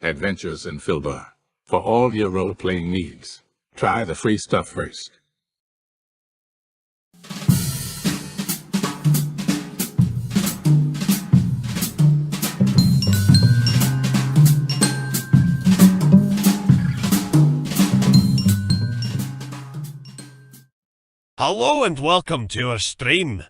Adventures in Filbar. For all your role-playing needs, try the free stuff first. Hello and welcome to our stream.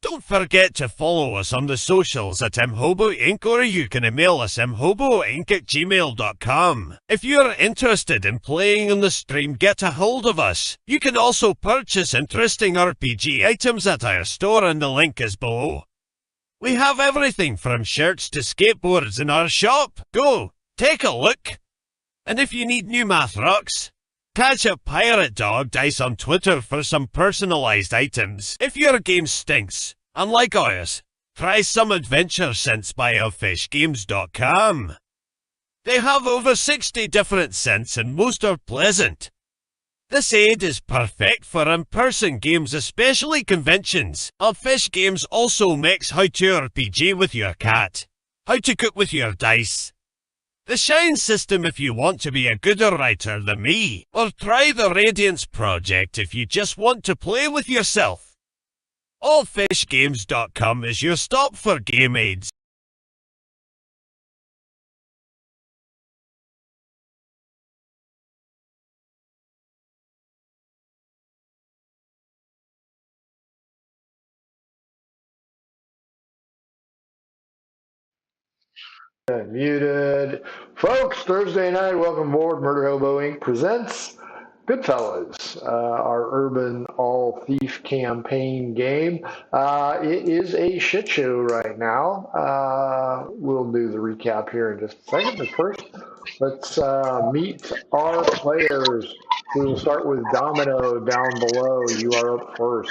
Don't forget to follow us on the socials at mhobo Inc. or you can email us mhoboinc@gmail.com. If you're interested in playing on the stream, get a hold of us. You can also purchase interesting RPG items at our store and the link is below. We have everything from shirts to skateboards in our shop. Go, take a look. And if you need new math rocks, catch a Pirate Dog Dice on Twitter for some personalized items. If your game stinks, unlike ours, try some adventure scents by elfishgames.com. They have over 60 different scents and most are pleasant. This aid is perfect for in-person games, especially conventions. Elfish Games also makes how to RPG with your cat, how to cook with your dice, the Shine system if you want to be a gooder writer than me, or try the Radiance project if you just want to play with yourself. Allfishgames.com is your stop for game aids. Muted. Folks, Thursday night, welcome aboard. Murder Hobo Inc. presents Goodfellas, our urban all-thief campaign game. It is a shit show right now. We'll do the recap here in just a second, but first, let's meet our players. We will start with Domino down below. You are up first.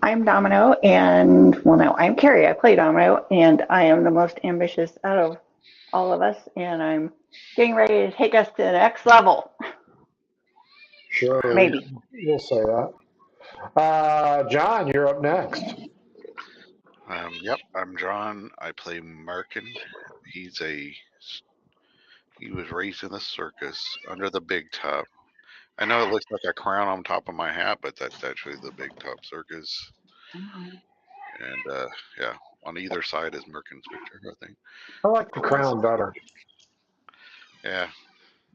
I'm Domino, and, well, no, I'm Carrie. I play Domino, and I am the most ambitious out of all of us, and I'm getting ready to take us to the next level. Sure. Maybe. We'll say that. John, you're up next. Yep, I'm John. I play Markin. He was raised in the circus under the big top. I know it looks like a crown on top of my hat, but that's actually the big top circus. And yeah, on either side is Merkin's picture, I think. I like the crown better. Yeah,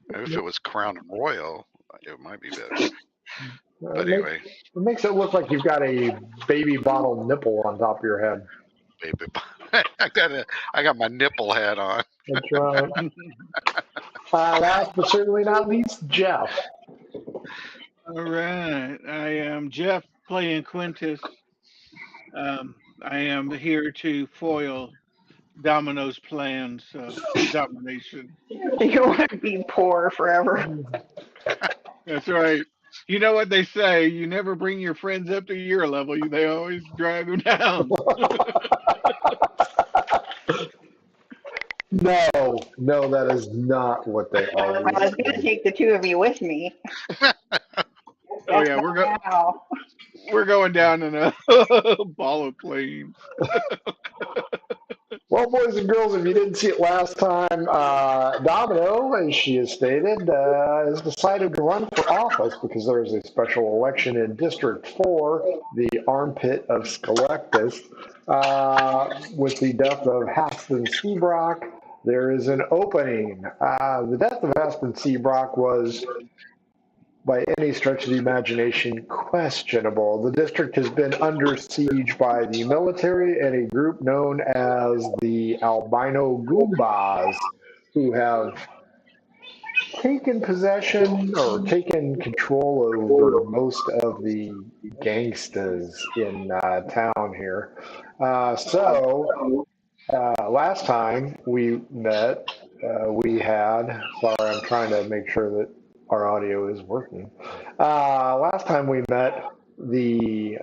if it was crown royal, it might be better. But anyway, it makes it look like you've got a baby bottle nipple on top of your head. Baby, I got my nipple hat on. That's right. Last but certainly not least, Jeff. All right, I am Jeff playing Quintus. I am here to foil Domino's plans of domination. You want to be poor forever. That's right. You know what they say, you never bring your friends up to your level, they always drag them down. No, that is not what they always say. I was going to take the two of you with me. Oh yeah, we're going down in a ball of flames. Well, boys and girls, if you didn't see it last time, Domino, as she has stated, has decided to run for office because there is a special election in District 4, the armpit of Skelectus. With the death of Haston Seabrock, there is an opening. The death of Haston Seabrock was, by any stretch of the imagination, questionable. The district has been under siege by the military and a group known as the Albino Goombas, who have taken possession or taken control over most of the gangstas in town here. Last time we met, we had, sorry, I'm trying to make sure that our audio is working. Last time we met, the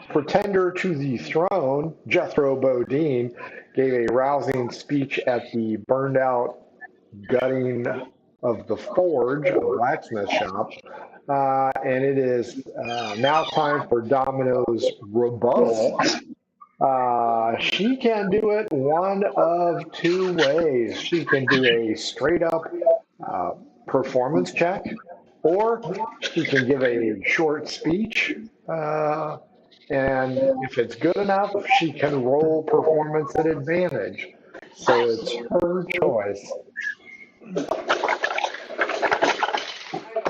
pretender to the throne, Jethro Bodine, gave a rousing speech at the burned out gutting of the forge, a blacksmith shop. And it is now time for Domino's rebuttal. She can do it one of two ways. She can do a straight up uh, performance check, or she can give a short speech. And if it's good enough, she can roll performance at advantage. So it's her choice.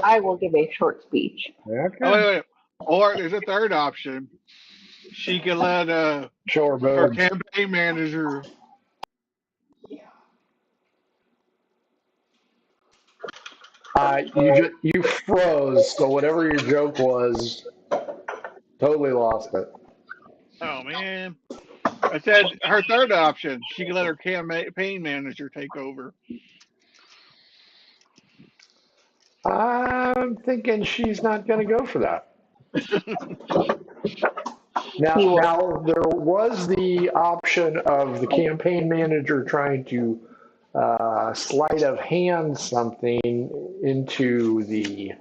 I will give a short speech. Oh, wait, Okay. wait. Or there's a third option. She can let Show her her boobs. campaign manager. You froze, so whatever your joke was, totally lost it. Oh man, I said her third option. She can let her campaign manager take over. I'm thinking she's not going to go for that. He will. Now there was the option of the campaign manager trying to sleight of hand something into the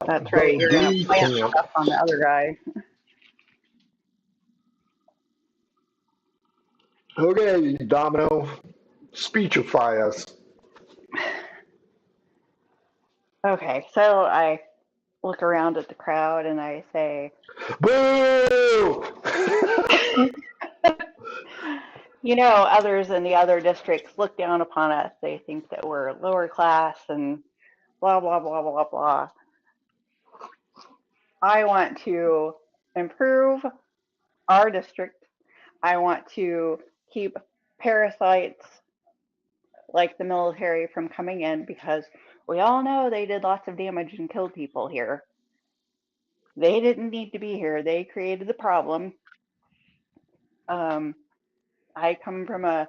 That's right. You're going to B plant camp. stuff on the other guy. Okay, Domino, speechify us. Okay, so I look around at the crowd and I say, Boo! you know, others in the other districts look down upon us. They think that we're lower class and blah, blah, blah, blah, blah. I want to improve our district. I want to keep parasites like the military from coming in because we all know they did lots of damage and killed people here. They didn't need to be here. They created the problem. I come from a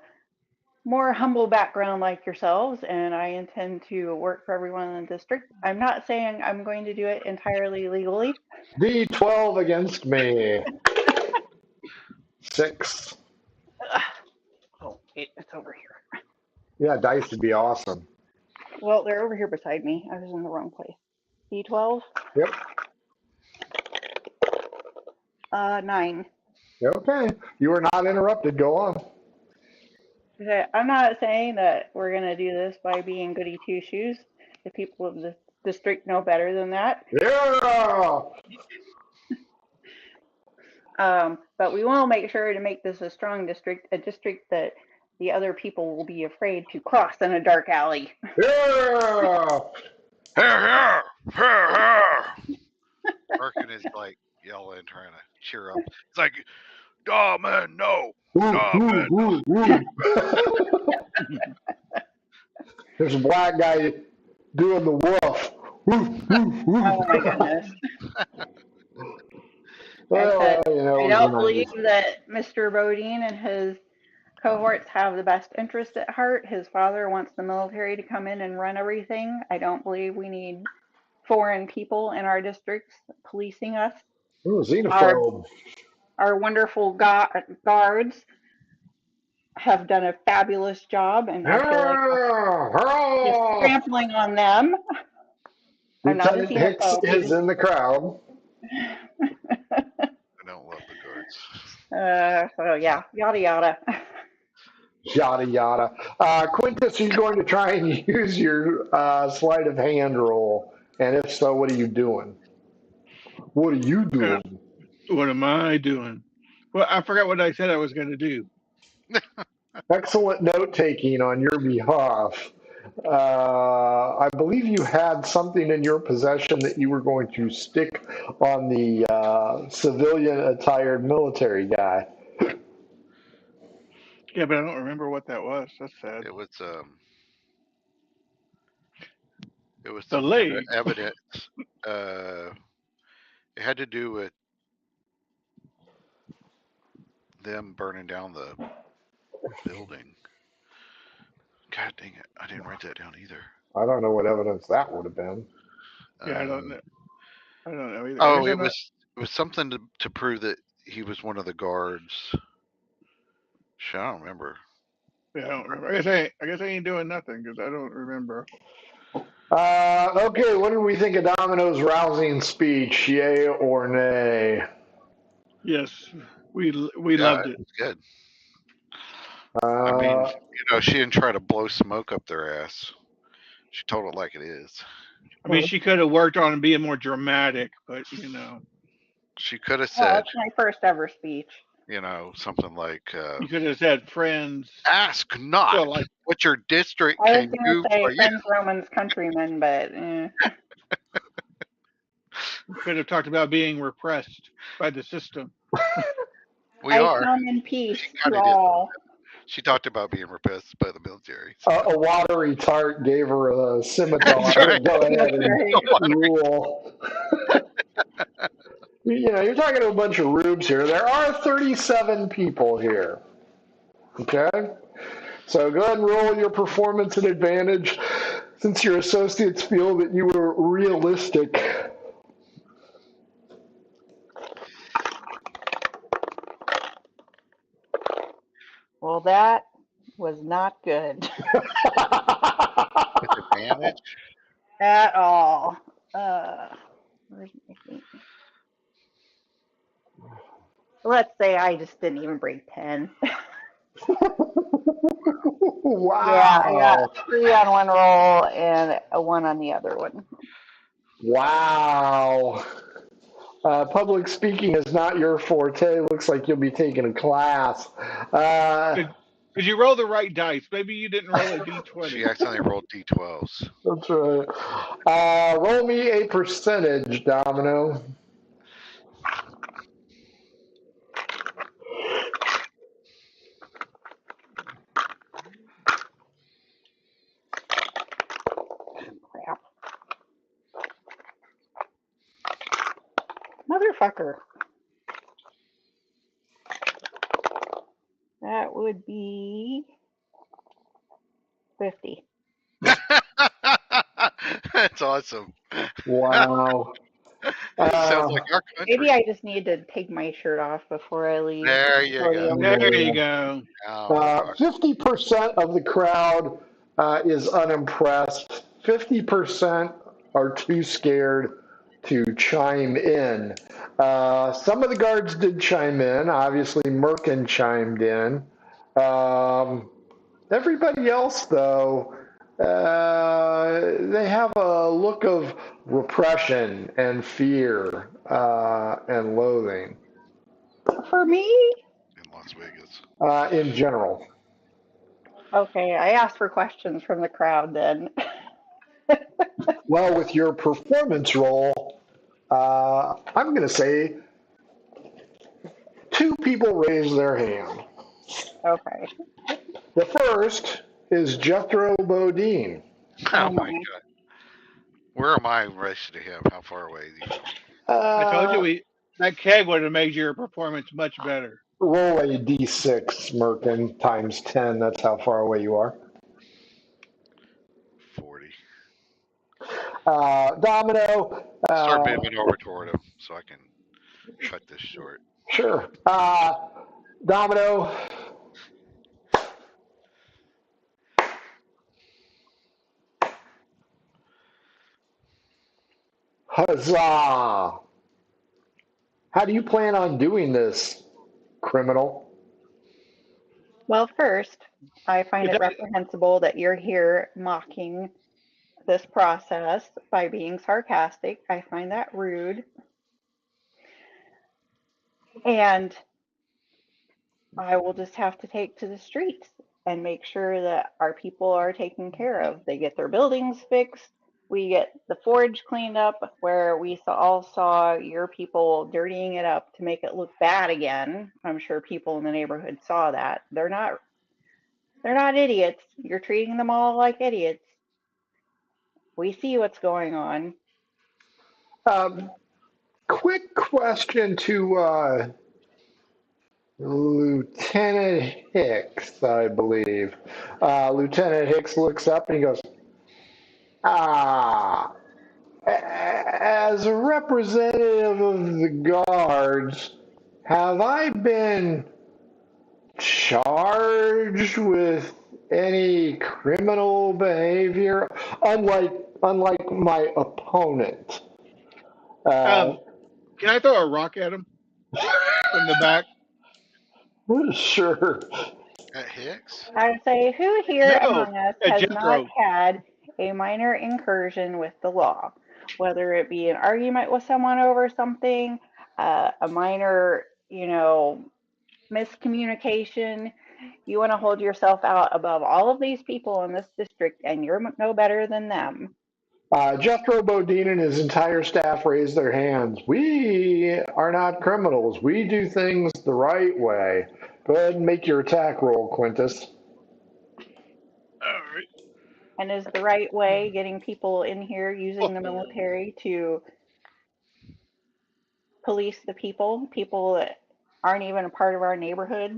more humble background like yourselves, and I intend to work for everyone in the district. I'm not saying I'm going to do it entirely legally. D12 against me. 6. Oh, it's over here. Yeah, dice would be awesome. Well, they're over here beside me. I was in the wrong place. D12? Yep. 9. Okay. You were not interrupted. Go on. Okay, I'm not saying that we're going to do this by being goody two shoes. The people of the district know better than that. Yeah! But we will make sure to make this a strong district, a district that the other people will be afraid to cross in a dark alley. Yeah! Here, here, here, here. Birkin is like yelling, trying to cheer up. It's like, oh man, no. Oh man, no. There's a black guy doing the woof. Oh my goodness. Well, I said, you know, I it was don't the believe 90s. that Mr. Bodine and his cohorts have the best interest at heart. His father wants the military to come in and run everything. I don't believe we need foreign people in our districts policing us. Ooh, Our xenophobe. our wonderful guards have done a fabulous job, and I feel like just trampling on them. I'm not a Lieutenant Hicks xenophobe. is in the crowd. I don't love the guards. So yeah, yada yada. Yada yada. Quintus, are you going to try and use your sleight of hand roll? And if so, what are you doing? What are you Uh, doing? what am I doing? Well, I forgot what I said I was going to do. Excellent note taking on your behalf. I believe you had something in your possession that you were going to stick on the civilian attired military guy. Yeah, but I don't remember what that was. That's sad. It was The some kind of leg. evidence. It had to do with them burning down the building. God dang it! I didn't write that down either. I don't know what evidence that would have been. Yeah, I don't know. I don't know either. Oh, it was something to prove that he was one of the guards. Shit, I don't remember. Yeah, I don't remember. I guess I ain't doing nothing because I don't remember. Okay, what did we think of Domino's rousing speech? Yay or nay? Yes. We Yeah, loved it. it's good. I mean, Uh, she didn't try to blow smoke up their ass. She told it like it is. I mean, she could have worked on being more dramatic, but She could have Well, said, it's my first ever speech. something like, you could have said friends. ask not So like, what your district I was can gonna do say for you. friends, Romans, countrymen, but you could have talked about being repressed by the system. We I are. come in peace She to kind of did. all. She talked about being repressed by the military. So. a watery tart gave her a scimitar That's to right. go ahead That's and right. rule. You're talking to a bunch of rubes here. There are 37 people here. Okay? So go ahead and roll your performance and advantage since your associates feel that you were realistic. Well, that was not good With advantage. at all. Where's my thing? Let's say I just didn't even break 10. Yeah, I got Wow. 3 on one roll and a 1 on the other one. Wow. Public speaking is not your forte. Looks like you'll be taking a class. Because you roll the right dice. Maybe you didn't roll a d20. She accidentally rolled d12s. That's right. Roll me a percentage, Domino. Crap. Motherfucker. That would be 50. That's awesome. Wow. Sounds like our country. Maybe I just need to take my shirt off before I leave. There you go. There you go. Oh, 50% of the crowd is unimpressed. 50% are too scared to chime in. Some of the guards did chime in. Obviously, Merkin chimed in. Everybody else, though, they have a look of repression and fear and loathing For me? in Las Vegas. in general. Okay, I asked for questions from the crowd then. Well, with your performance roll, I'm going to say 2 people raise their hand. Okay. The first is Jethro Bodine. Oh my god. Where am I in relation to him? How far away is he? I told you that keg would have made your performance much better. Roll a d6, Merkin, times 10. That's how far away you are. 40. Domino. Start moving over toward him so I can cut this short. Sure. Domino. Huzzah! How do you plan on doing this, criminal? Well, first, I find it reprehensible that you're here mocking this process by being sarcastic. I find that rude. And I will just have to take to the streets and make sure that our people are taken care of. They get their buildings fixed. We get the forge cleaned up where we all saw your people dirtying it up to make it look bad again. I'm sure people in the neighborhood saw that. They're not idiots. You're treating them all like idiots. We see what's going on. Quick question to Lieutenant Hicks, I believe. Lieutenant Hicks looks up and he goes, as a representative of the guards, have I been charged with any criminal behavior? Unlike my opponent. Can I throw a rock at him from the back? Sure. At Hicks? I would say, who here No, among us at has not Jethro. had a minor incursion with the law? Whether it be an argument with someone over something, a minor, miscommunication. You want to hold yourself out above all of these people in this district, and you're no better than them. Jethro Bodine and his entire staff raise their hands. We are not criminals. We do things the right way. Go ahead and make your attack roll, Quintus. All right. And is the right way getting people in here using the military to police the people that aren't even a part of our neighborhood?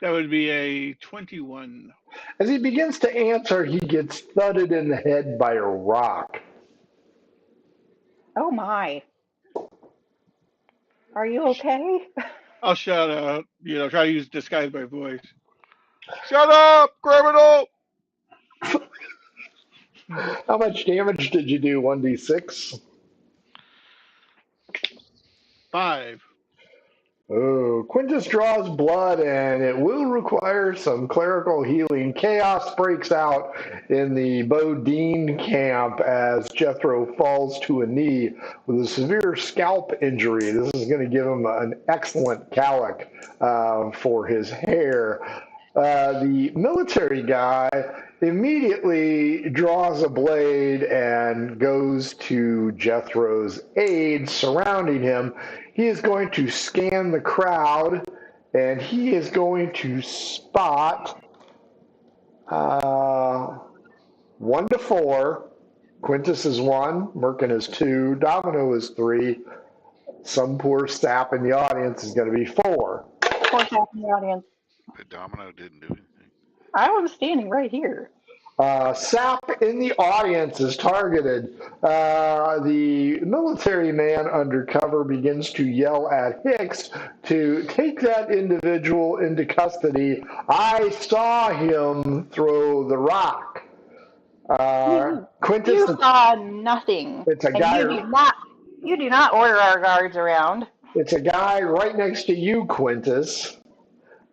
That would be a 21. As he begins to answer, he gets thudded in the head by a rock. Oh my. Are you okay? I'll shout out, try to use disguise my voice. Shut up, criminal! How much damage did you do? 1d6? 5. Oh, Quintus draws blood and it will require some clerical healing. Chaos breaks out in the Bodine camp as Jethro falls to a knee with a severe scalp injury. This is going to give him an excellent calic for his hair. The military guy immediately draws a blade and goes to Jethro's aid, surrounding him. He is going to scan the crowd, and he is going to spot 1 to 4. Quintus is 1, Merkin is 2, Domino is 3. Some poor sap in the audience is going to be 4. Poor half in the audience. But Domino didn't do anything. I was standing right here. Sap in the audience is targeted. The military man undercover begins to yell at Hicks to take that individual into custody. I saw him throw the rock. Quintus, You saw nothing. it's a And guy. you do not order our guards around. It's a guy right next to you, Quintus.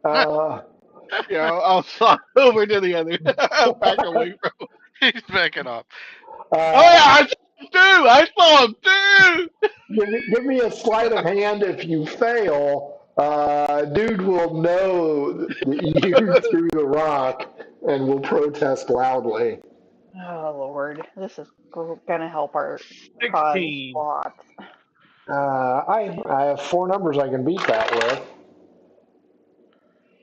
I'll slide over to the other. Back away from him. He's backing up. Oh, yeah, I saw him too! Give me a sleight of hand if you fail. Dude will know that you threw the rock and will protest loudly. Oh, Lord. This is going to help our cause 16. lots. I have 4 numbers I can beat that with.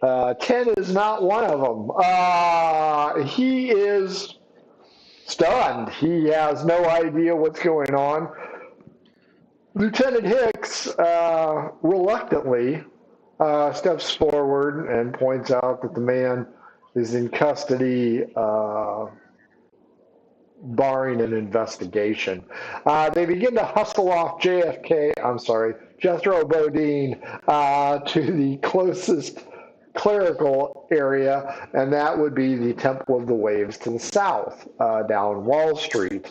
10 is not one of them. He is stunned. He has no idea what's going on. Lieutenant Hicks reluctantly steps forward and points out that the man is in custody, barring an investigation. They begin to hustle off Jethro Bodine to the closest clerical area, and that would be the Temple of the Waves to the south, down Wall Street.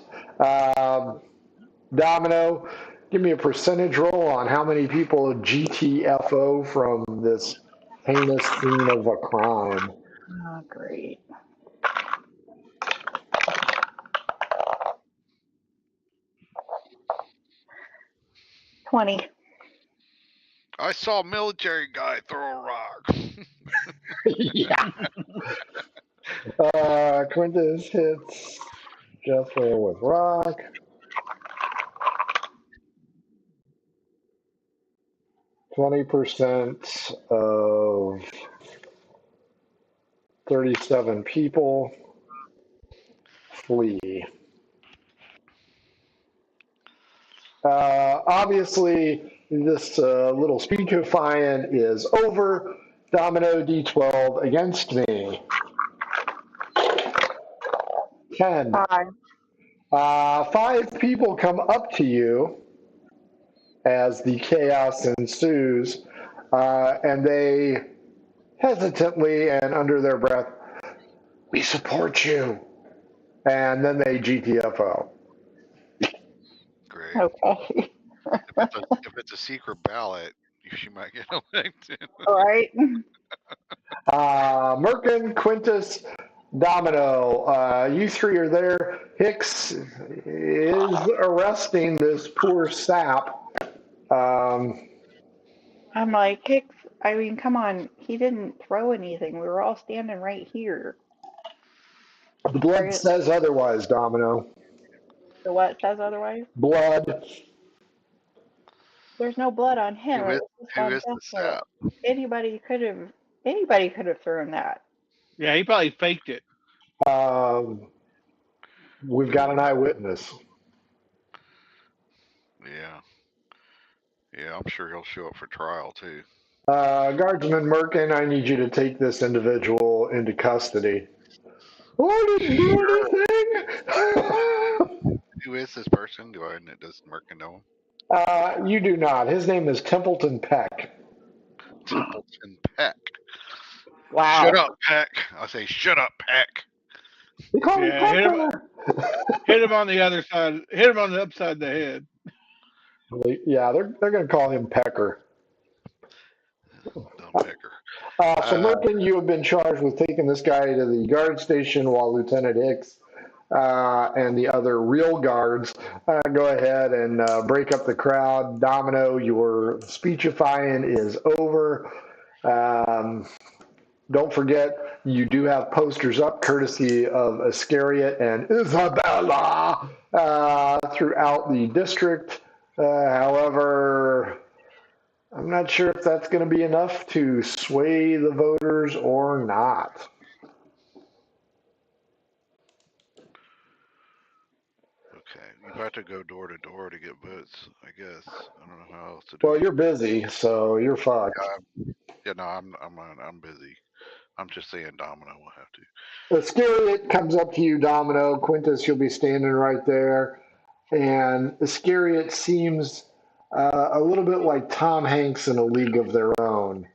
Domino, give me a percentage roll on how many people GTFO from this heinous scene of a crime. Oh, great. $20. I saw a military guy throw a rock. Yeah. Quintus hits Jethro with rock. %, of 37 people flee. Obviously, this little speechifying is over. Domino D12 against me. 10. 5 people come up to you as the chaos ensues, and they hesitantly and under their breath, "We support you," and then they GTFO. Great. Okay. If it's a secret ballot, She might get elected. All right. Merkin, Quintus, Domino, you three are there. Hicks is arresting this poor sap. I'm like, Hicks, I mean, come on. He didn't throw anything. We were all standing right here. The blood Right? says otherwise, Domino. The what says otherwise? Blood. There's no blood on him. Who It is was just who on is the Jethro. sap? Anybody could have thrown that. Yeah, he probably faked it. Um, we've got an eyewitness. Yeah, yeah. I'm sure he'll show up for trial too. Guardsman Merkin, I need you to take this individual into custody. Oh, I didn't Sure. do anything. Who is this person? Does Merkin know him? You do not. His name is Templeton Peck. Templeton Peck. Wow. Shut up, Peck. I say, shut up, Peck. They call me Yeah, Pecker. hit him on the other side. Hit him on the upside of the head. Yeah, they're going to call him Pecker. Dumb Pecker. So Merkin, you have been charged with taking this guy to the guard station while Lieutenant Hicks and the other real guards go ahead and break up the crowd. Domino, your speechifying is over. Don't forget, you do have posters up courtesy of Iscariot and Isabella throughout the district. However, I'm not sure if that's going to be enough to sway the voters or not. Okay, you have to go door to door to get votes. I guess I don't know how else to do Well, it. you're busy, so you're fucked. Yeah, no, I'm busy. I'm just saying, Domino will have to. Iscariot comes up to you, Domino. Quintus, you'll be standing right there. And Iscariot seems a little bit like Tom Hanks in A League of Their Own.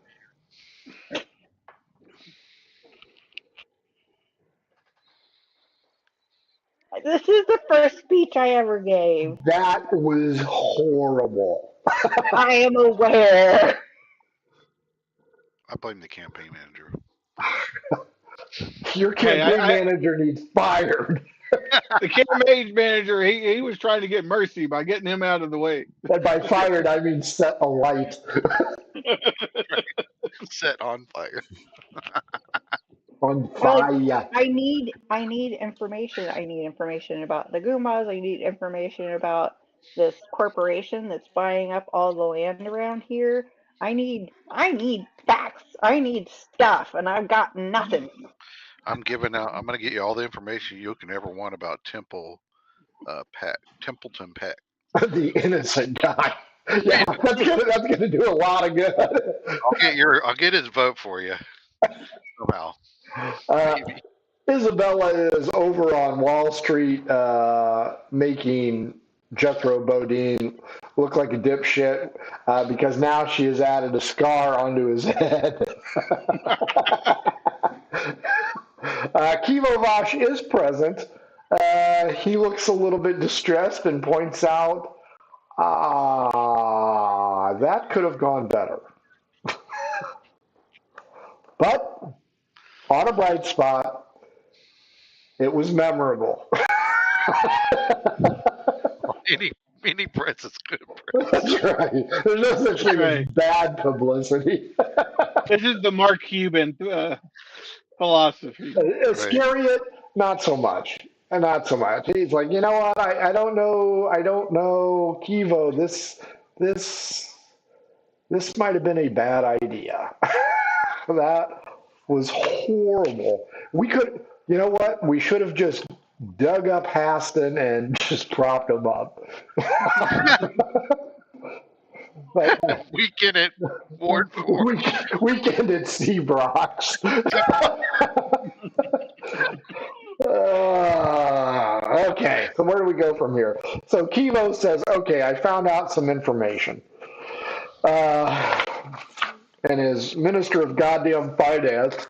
This is the first speech I ever gave. That was horrible. I am aware. I blame the campaign manager. Your campaign manager needs fired. The campaign manager, he was trying to get mercy by getting him out of the way. And by fired, I mean set alight. Set on fire. On fire. I need information. I need information about the Goombas. I need information about this corporation that's buying up all the land around here. I need facts. I need stuff, and I've got nothing. I'm going to get you all the information you can ever want about Templeton Peck. The innocent guy. Yeah, that's gonna do a lot of good. I'll get his vote for you somehow. Isabella is over on Wall Street making Jethro Bodine look like a dipshit because now she has added a scar onto his head. Kivo Vosh is present. He looks a little bit distressed and points out, that could have gone better. But on a bright spot, it was memorable. Any press is good press. That's right. There's no such thing as bad publicity. This is the Mark Cuban philosophy. Iscariot, not so much. Not so much. He's like, you know what? I don't know, Kivo. This might have been a bad idea. That was horrible. We could, you know what? We should have just dug up Haston and just propped him up. Weekend at Ward 4. Weekend at Seabrox. Okay, so where do we go from here? So Kivo says, okay, I found out some information. And as Minister of Goddamn Finance,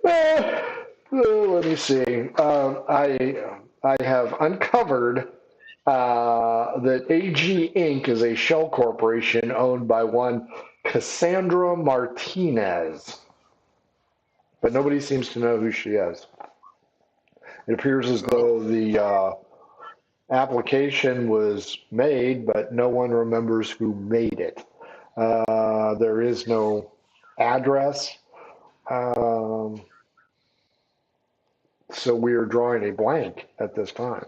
let me see. I have uncovered that AG Inc. is a shell corporation owned by one Cassandra Martinez, but nobody seems to know who she is. It appears as though the application was made, but no one remembers who made it. There is no address, um, so we are drawing a blank at this time.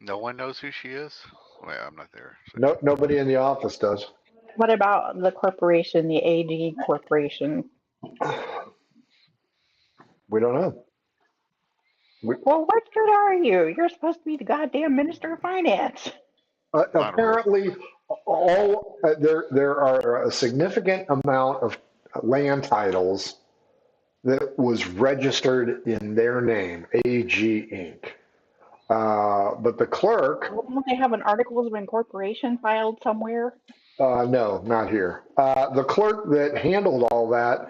No one knows who she is? Wait, I'm not there. So. No, nobody in the office does. What about the corporation, the AG Corporation? We don't know. Well, what good are you? You're supposed to be the goddamn Minister of Finance. Not really. Apparently, there are a significant amount of land titles that was registered in their name, AG Inc. But the clerk, Don't they have an Articles of Incorporation filed somewhere? no, not here. The clerk that handled all that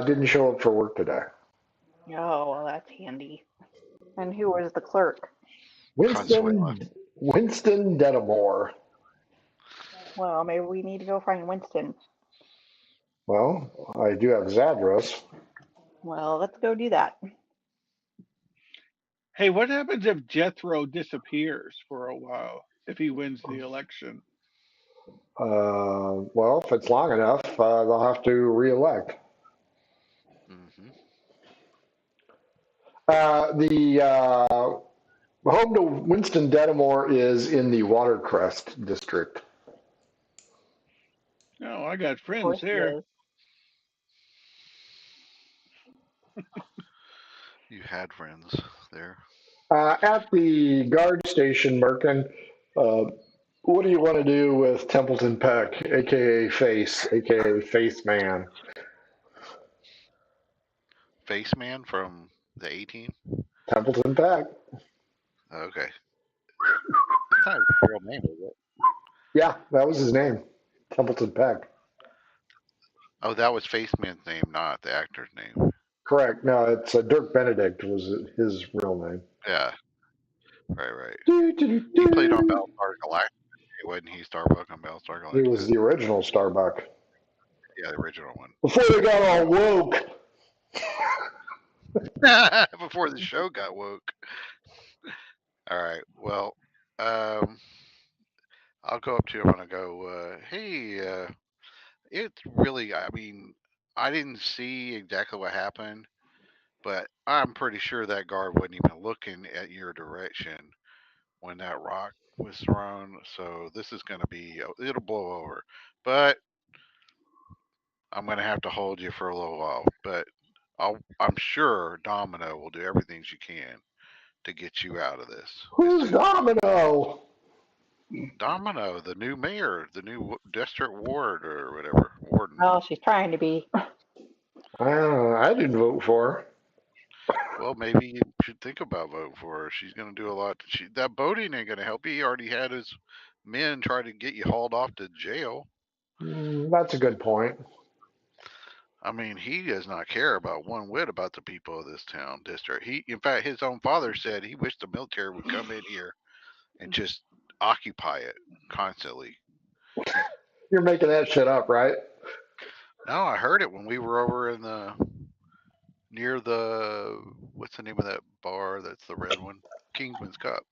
didn't show up for work today. Oh, well, that's handy. And who was the clerk? Consuela. Winston Dedamore. Well, maybe we need to go find Winston. Well, I do have his address. Well, let's go do that. Hey, what happens if Jethro disappears for a while if he wins the election? Well, if it's long enough, they'll have to re-elect. Mm-hmm. The home to Winston Dedamore is in the Watercrest district. Oh, I got Of friends course he here. is. You had friends there. At the guard station, Merkin, what do you want to do with Templeton Peck, aka Face, aka Face Man? Face Man from the 18? Templeton Peck. Okay. That's not his real name, is it? Yeah, that was his name, Templeton Peck. Oh, that was Face Man's name, not the actor's name. Correct. No, it's Dirk Benedict was his real name. Yeah. Right. He played on Battlestar Galactica, wasn't he? Starbuck on Battlestar Galactica. He was the original Starbuck. Yeah, the original one. Before they got all woke. Before the show got woke. All right. Well, I'll go up to him and I go, hey, it's really, I mean, I didn't see exactly what happened, but I'm pretty sure that guard wasn't even looking at your direction when that rock was thrown. So this is going to be, it'll blow over. But I'm going to have to hold you for a little while. But I'm sure Domino will do everything she can to get you out of this. Who's Domino? Domino, the new mayor, the new district ward or whatever, warden. Oh, she's trying to be. I didn't vote for her. Well, maybe you should think about voting for her. She's going to do a lot. That voting ain't going to help you. He already had his men try to get you hauled off to jail. That's a good point. I mean, he does not care about one whit about the people of this town district. In fact, his own father said he wished the military would come in here and just occupy it constantly. You're making that shit up, right? No, I heard it when we were over in near the, what's the name of that bar that's the red one? Kingman's Cup.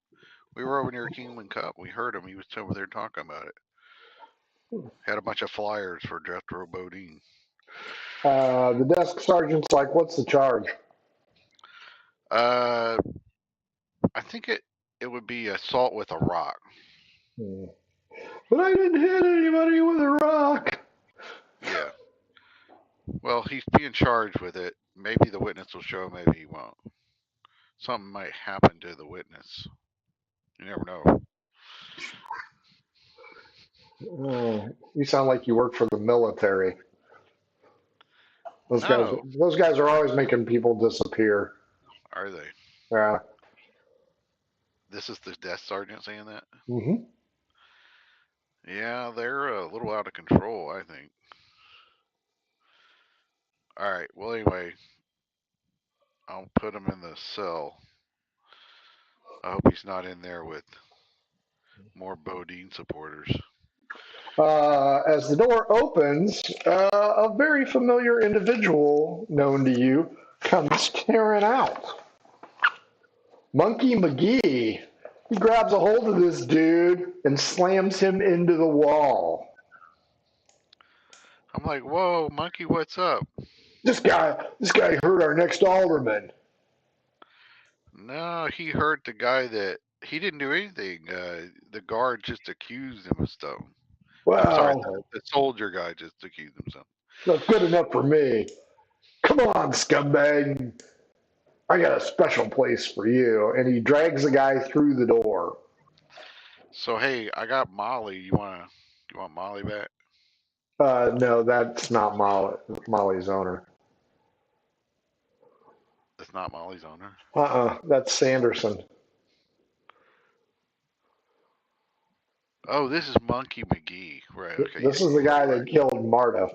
We were over near Kingman Cup. We heard him. He was over there talking about it. Had a bunch of flyers for Jethro Bodine. The desk sergeant's like, what's the charge? I think it would be assault with a rock. But I didn't hit anybody with a rock. Yeah. Well, he's being charged with it. Maybe the witness will show, maybe he won't. Something might happen to the witness. You never know. You sound like you work for the military. Those guys are always making people disappear. Are they? Yeah. This is the desk sergeant saying that? Mm-hmm. Yeah, they're a little out of control, I think. All right. Well, anyway, I'll put him in the cell I hope he's not in there with more Bodine supporters. As the door opens, a very familiar individual known to you comes tearing out. Monkey McGee. He grabs a hold of this dude and slams him into the wall. I'm like, whoa, Monkey, what's up? This guy hurt our next alderman. No, he hurt the guy that he didn't do anything. The guard just accused him of stuff. I'm sorry, Well, the soldier guy just accused him of something. not good enough for me. Come on, scumbag. I got a special place for you. And he drags the guy through the door. So hey, I got Molly. You want Molly back? No, that's not Molly's owner. That's not Molly's owner. That's Sanderson. Oh, this is Monkey McGee. Right. Okay. This Yeah, is the yeah, guy right. that killed Marta.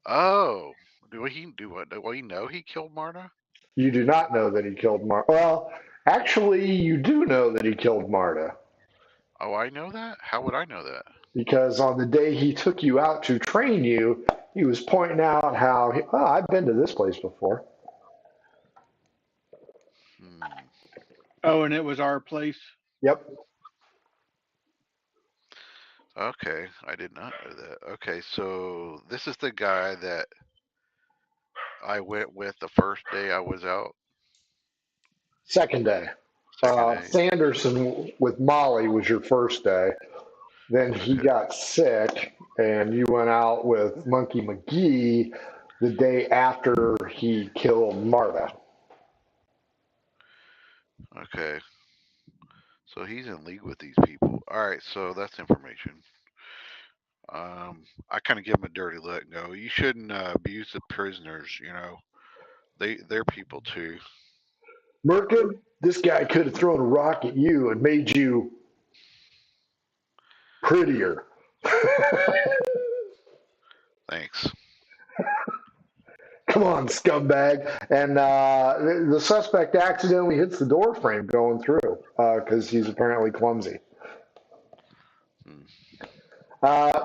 Oh, do he do what? Do we know he killed Marta? You do not know that he killed Marta. Well, actually, you do know that he killed Marta. Oh, I know that. How would I know that? Because on the day he took you out to train you, he was pointing out how, I've been to this place before. Hmm. Oh, and it was our place. Yep. Okay, I did not know that. Okay, so this is the guy that I went with the first day I was out. Second day. Second day. Sanderson with Molly was your first day. Then he Okay. got sick, and you went out with Monkey McGee the day after he killed Marta. Okay. So he's in league with these people. All right, so that's information. I kind of give him a dirty let go. You shouldn't abuse the prisoners. You know, they're people too. Merkin, this guy could have thrown a rock at you and made you prettier. Thanks. Come on, scumbag. And the suspect accidentally hits the door frame going through because he's apparently clumsy. Hmm.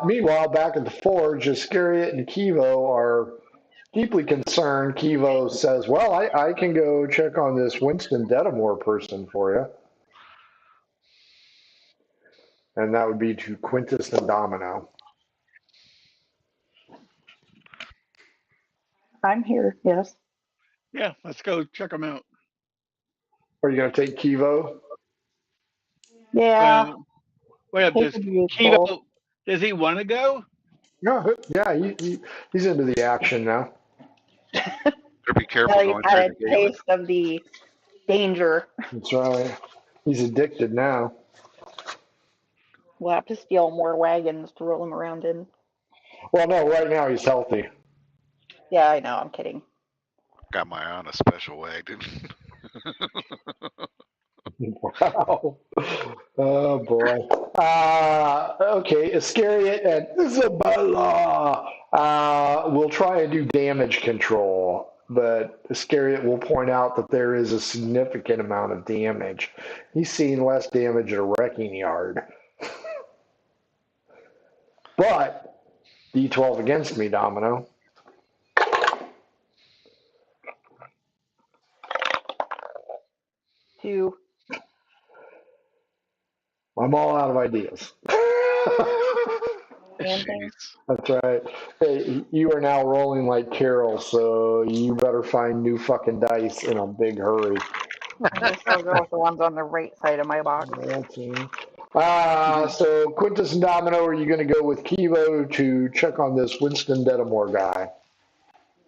Meanwhile, back at the forge, Iscariot and Kivo are deeply concerned. Kivo says, well, I can go check on this Winston Dedamore person for you. And that would be to Quintus and Domino. I'm here. Yes. Yeah, let's go check them out. Are you going to take Kivo? Yeah. Well, He does could be useful. Keto? Does he want to go? No, yeah, he's into the action now. Better be careful Now you've going had through a the gate. taste of the danger. That's right. He's addicted now. We'll have to steal more wagons to roll him around in. Well, no, right now he's healthy. Yeah, I know. I'm kidding. Got my eye on a special wagon. Wow. Oh, boy. Okay, Iscariot and Isabella will try and do damage control, but Iscariot will point out that there is a significant amount of damage. He's seen less damage at a wrecking yard. But D12 against me, Domino. 2. I'm all out of ideas. Anything? Jeez. That's right. Hey, you are now rolling like Carol, so you better find new fucking dice in a big hurry. I guess I'll go with the ones on the right side of my box. Okay. So Quintus and Domino, are you going to go with Kivo to check on this Winston Dedamore guy?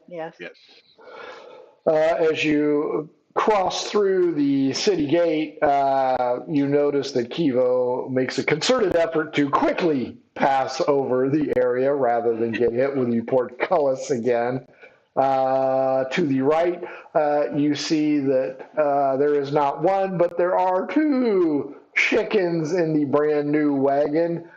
Yes. Yes. As you cross through the city gate, you notice that Kivo makes a concerted effort to quickly pass over the area rather than get hit with the portcullis again. To the right, you see that there is not one, but there are 2 chickens in the brand new wagon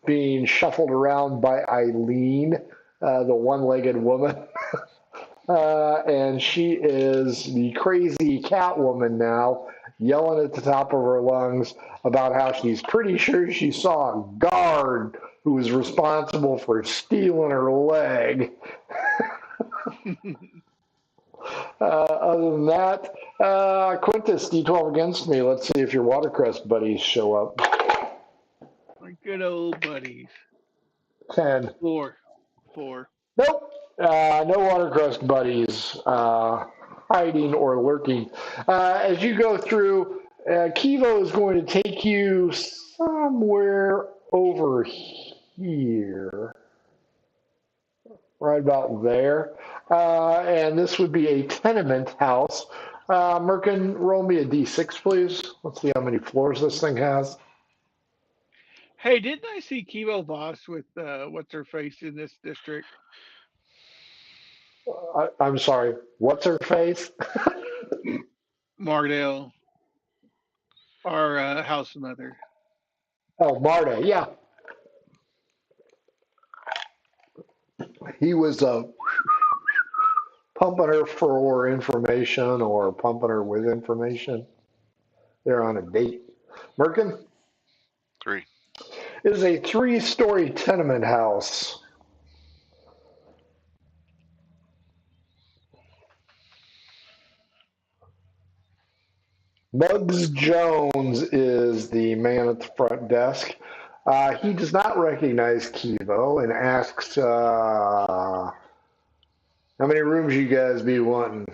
being shuffled around by Eileen, the one-legged woman. And she is the crazy Catwoman now, yelling at the top of her lungs about how she's pretty sure she saw a guard who was responsible for stealing her leg. Other than that, Quintus, D12 against me. Let's see if your watercress buddies show up. My good old buddies. 10. 4. Nope. No watercress buddies hiding or lurking. As you go through, Kivo is going to take you somewhere over here, right about there. And this would be a tenement house. Merkin, roll me a d6, please. Let's see how many floors this thing has. Hey, didn't I see Kivo Voss with what's her face in this district? I'm sorry, what's her face? Mardale, our house mother. Oh, Marta, yeah. He was pumping her for information or pumping her with information. They're on a date. Merkin? 3. It is a 3-story tenement house. Muggs Jones is the man at the front desk. He does not recognize Kivo and asks, how many rooms you guys be wanting?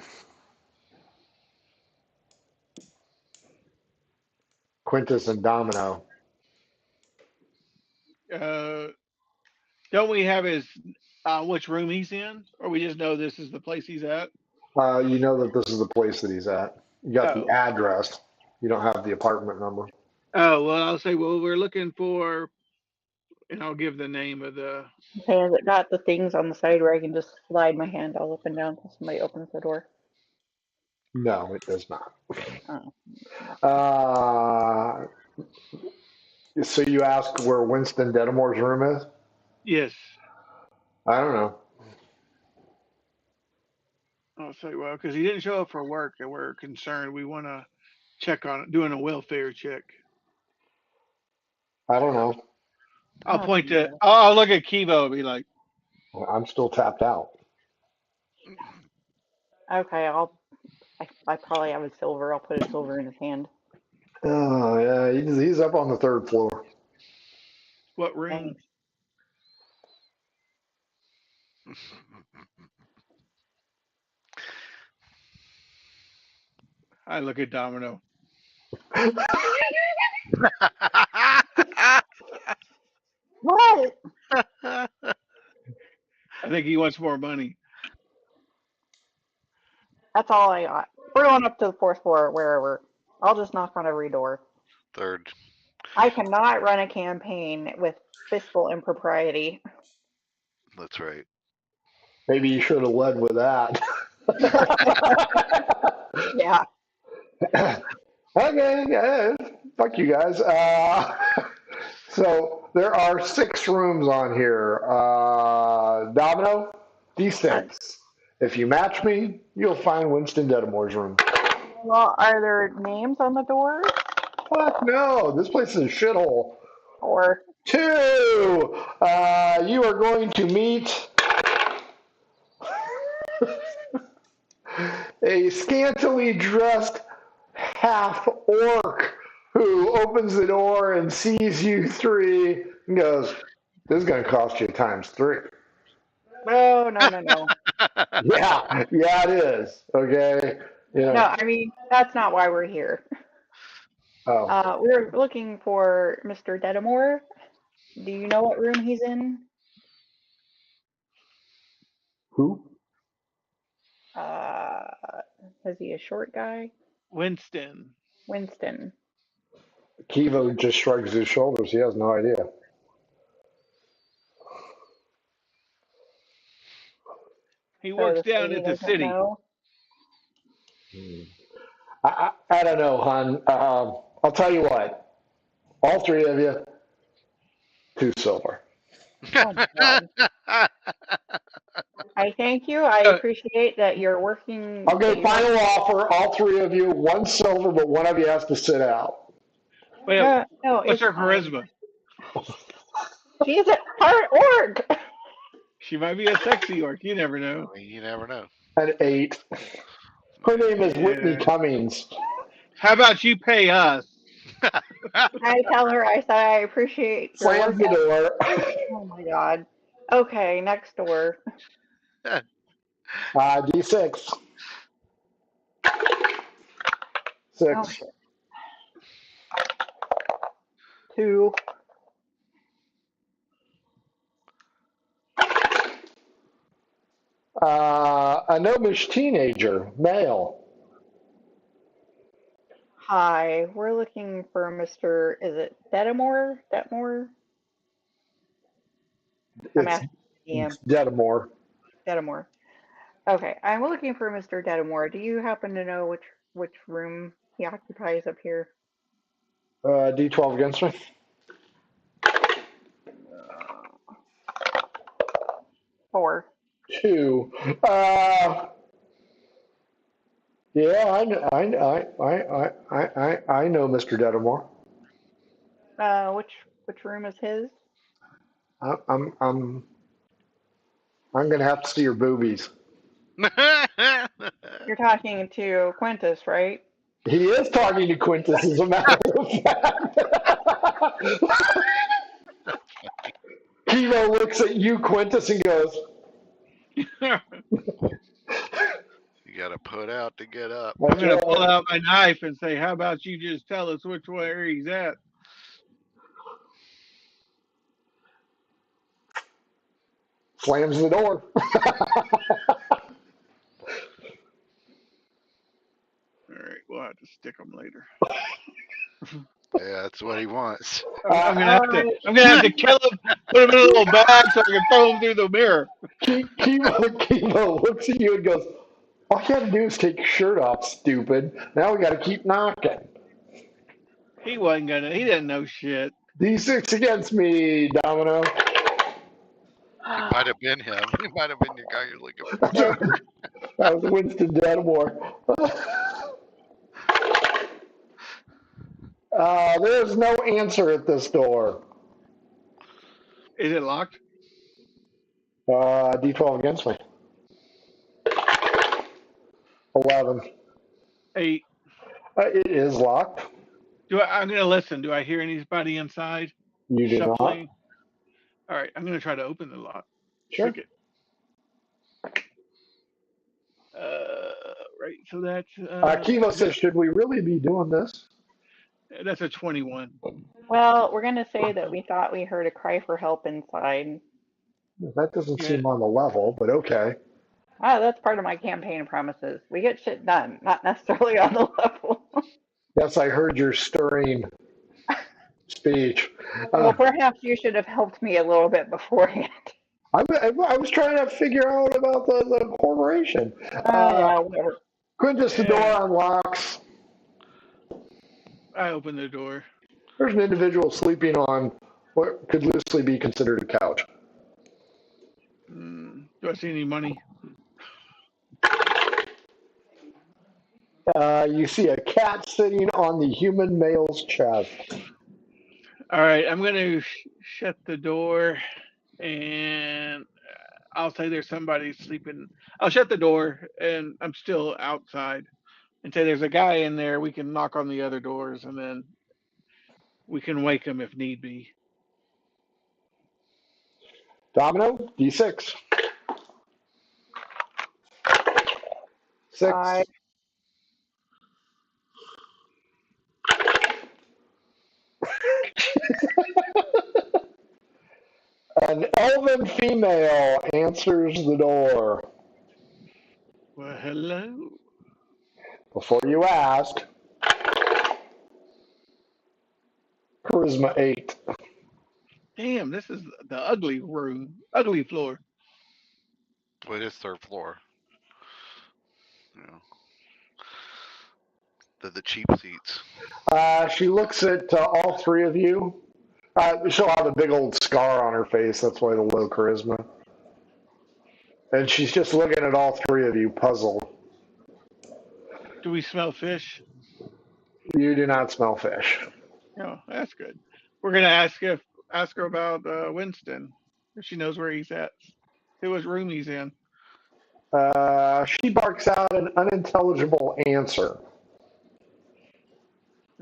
Quintus and Domino. Don't we have his which room he's in, or we just know this is the place he's at? You know that this is the place that he's at. You got the Oh. address. You don't have the apartment number. Oh well, I'll say we're looking for, and I'll give the name of the. Okay, has it got the things on the side where I can just slide my hand all up and down until somebody opens the door? No, it does not. Oh. So you ask where Winston Dedamore's room is? Yes. I don't know. I'll say well because he didn't show up for work, and we're concerned. We want to check on it, doing a welfare check. I don't know. I'll point to. I'll look at Kivo and be like, I'm still tapped out. Okay, I probably have a silver. I'll put a silver in his hand. Oh, yeah, he's up on the 3rd floor. "What room?" Thanks. I look at Domino. What? I think he wants more money. That's all I got. We're going up to the 4th floor, wherever. I'll just knock on every door. 3rd. I cannot run a campaign with fiscal impropriety. That's right. Maybe you should have led with that. Yeah. Okay, yeah, fuck you guys. So there are 6 rooms on here. Domino, D6. If you match me, you'll find Winston Dedamore's room. Well, are there names on the doors? Fuck no, this place is a shithole. Or 2, you are going to meet a scantily dressed half orc who opens the door and sees you 3 and goes, "This is going to cost you times 3." no. Yeah, it is. Okay. Yeah. No, I mean that's not why we're here. Oh, We're looking for Mr. Dedamore. Do you know what room he's in? who? Is he a short guy? Winston. Winston. Kivo just shrugs his shoulders. He has no idea. He works So down at the doesn't city. know? I don't know, hon. I'll tell you what. All 3 of you, 2 silver. Oh my God. I thank you. I appreciate that you're working. Okay, final offer. All three of you, 1 silver, but one of you has to sit out. Wait, No, what's it's her fine. charisma? She's a part orc. She might be a sexy orc. You never know. I mean, you never know. An 8. Her name is Whitney Yeah. Cummings. How about you pay us? I tell her, I say, I appreciate your Slams work the ethic. door. Oh my God. Okay, next door. D6. 6. Oh, shit. 2. A gnomish teenager, male. Hi, we're looking for Mr. Is it Dedamore? Detmore? I'm It's, asking it's DM. Dedamore. Dedamore. Okay, I'm looking for Mr. Dedamore. Do you happen to know which room he occupies up here? D12 against me. 4. 2. Yeah, I know Mr. Dedamore. Which room is his? I- I'm I'm I'm gonna have to see your boobies. You're talking to Quintus, right? He is talking to Quintus, as a matter of fact. Kimo looks at you, Quintus, and goes, I'm You gotta put out to get up. "That's gonna pull right." out my knife and say, "How about you just tell us which where he's at?" Slams the door. All right, we'll have to stick him later. Yeah, that's what he wants. I'm gonna Uh, have to. Alright. I'm gonna have to kill him. Put him in a little bag so I can throw him through the mirror. Kimo looks at you and goes, "All you gotta do is take your shirt off, stupid. Now we gotta keep knocking." He wasn't gonna. He didn't know shit. D6 against me, Domino. He might have been him. He might have been the guy you're looking for. That was Winston Dedamore. There's no answer at this door. Is it locked? D12 against me. 11. 8. It is locked. I'm gonna listen. Do I hear anybody inside You do not. shuffling? All right, I'm gonna try to open the lock. Sure. Pick it. Right. So that's Kivo says, should we really be doing this? that's a 21. Well, we're gonna say that we thought we heard a cry for help inside. That doesn't Yeah. seem on the level, but okay. That's part of my campaign promises. We get shit done, not necessarily on the level. Yes, I heard your stirring speech. Well, perhaps you should have helped me a little bit beforehand. I was trying to figure out about the corporation. Yeah, whatever. Quintus, the door unlocks. I open the door. There's an individual sleeping on what could loosely be considered a couch. Do I see any money? You see a cat sitting on the human male's chest. All right, I'm gonna shut the door, and I'll say there's somebody sleeping. I'll shut the door, and I'm still outside, and say there's a guy in there. We can knock on the other doors, and then we can wake him if need be. Domino, D6. 6. 5. An elven female answers the door. Well, hello. Before you ask, charisma 8. Damn, this is the ugly room, ugly floor. Well, it is third floor. You know, the cheap seats. She looks at all three of you. She'll have a big old scar on her face. That's why the low charisma. And she's just looking at all three of you, puzzled. Do we smell fish? You do not smell fish. Oh, that's good. We're gonna ask her about Winston, if she knows where he's at, see what room he's in. She barks out an unintelligible answer.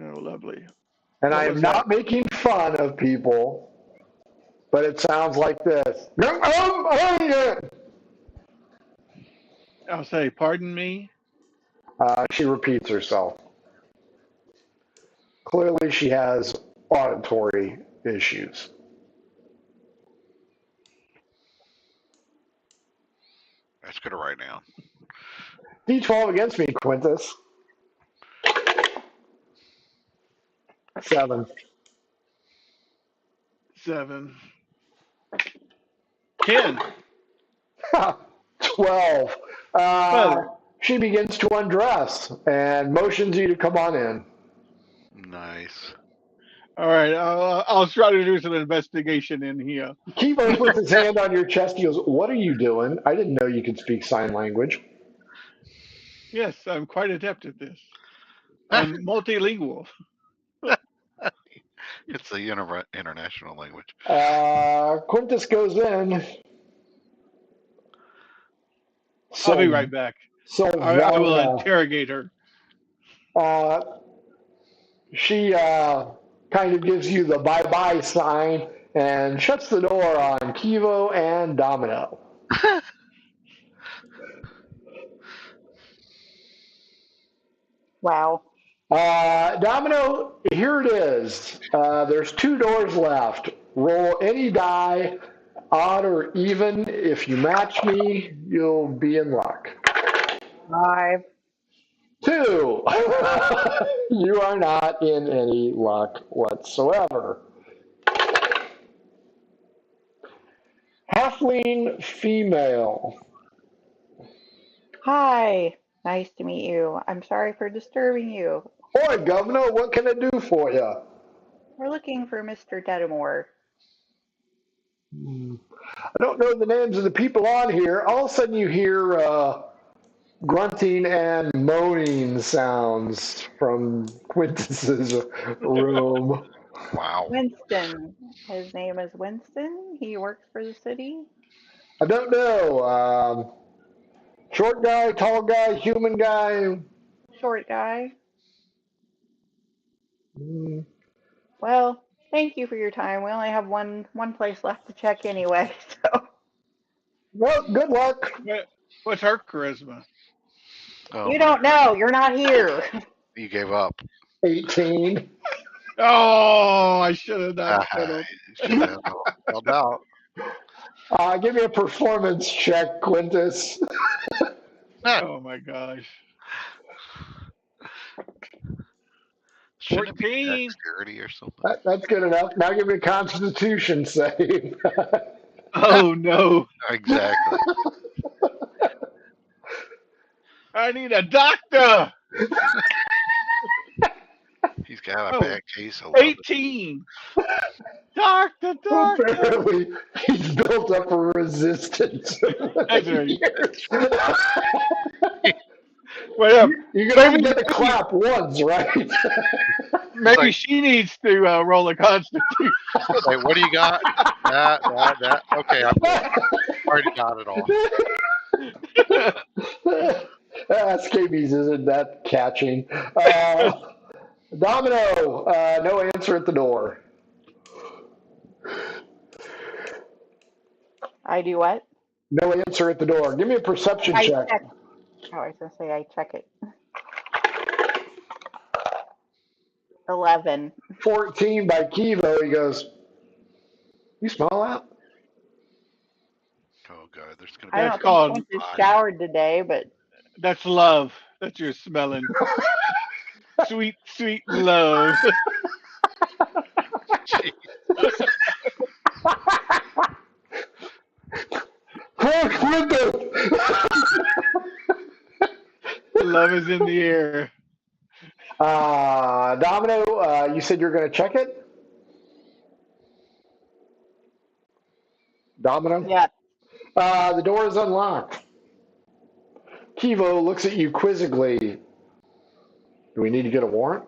Oh, lovely. And What I was am that? not making fun of people, but it sounds like this. I'll say, pardon me. She repeats herself. Clearly, she has auditory issues. That's good to write down. D12 against me, Quintus. 7. 7. 10. 12. Well, She begins to undress and motions you to come on in. Nice. all right. I'll try to do some investigation in here. Kivo puts his hand on your chest. He goes, "What are you doing? I didn't know you could speak sign language." Yes, I'm quite adept at this. I'm multilingual. It's the international language. Quintus goes in. I'll be right back. I will interrogate her. She kind of gives you the bye-bye sign and shuts the door on Kivo and Domino. Wow. Domino, here it is. There's 2 doors left. Roll any die, odd or even. If you match me, you'll be in luck. 5. 2. You are not in any luck whatsoever. Halfling female. Hi. Nice to meet you. I'm sorry for disturbing you. Boy, Governor, what can I do for you? We're looking for Mr. Dedamore. I don't know the names of the people on here. All of a sudden you hear grunting and moaning sounds from Quintus's room. Wow. Winston. His name is Winston. He works for the city. I don't know. Short guy, tall guy, human guy. Short guy. Mm, Well, thank you for your time. We only have one place left to check anyway, so Well, good luck. What's her charisma? Oh, you don't know. You're not here. you gave up. 18. Oh, I should have not said it. Should have held out. Give me a performance check, Quintus. Oh my gosh. Shouldn't it be 14. dexterity or something? That's good enough. Now give me a constitution save. Oh no. Exactly. I need a doctor. He's got a Oh, bad case of love. 18. Doctor. Apparently, he's built up a resistance over That's the right. years. Well, You can only get the clap once, right? maybe like- she needs to roll a constitution. Like, what do you got? That. Okay, I'm good. Already got it all. Scabies isn't that catching. Domino, no answer at the door. I do what? No answer at the door. Give me a perception I check. check. Oh, I was gonna say I check it. 11. 14 by Kivo. He goes, "You smell that?" Oh god, there's gonna I be. That's don't called- think Quintus showered today, but That's love that you're smelling. Sweet, sweet love. Love is in the air. Domino, you said you're going to check it? Domino? yeah. The door is unlocked. Kivo looks at you quizzically. Do we need to get a warrant?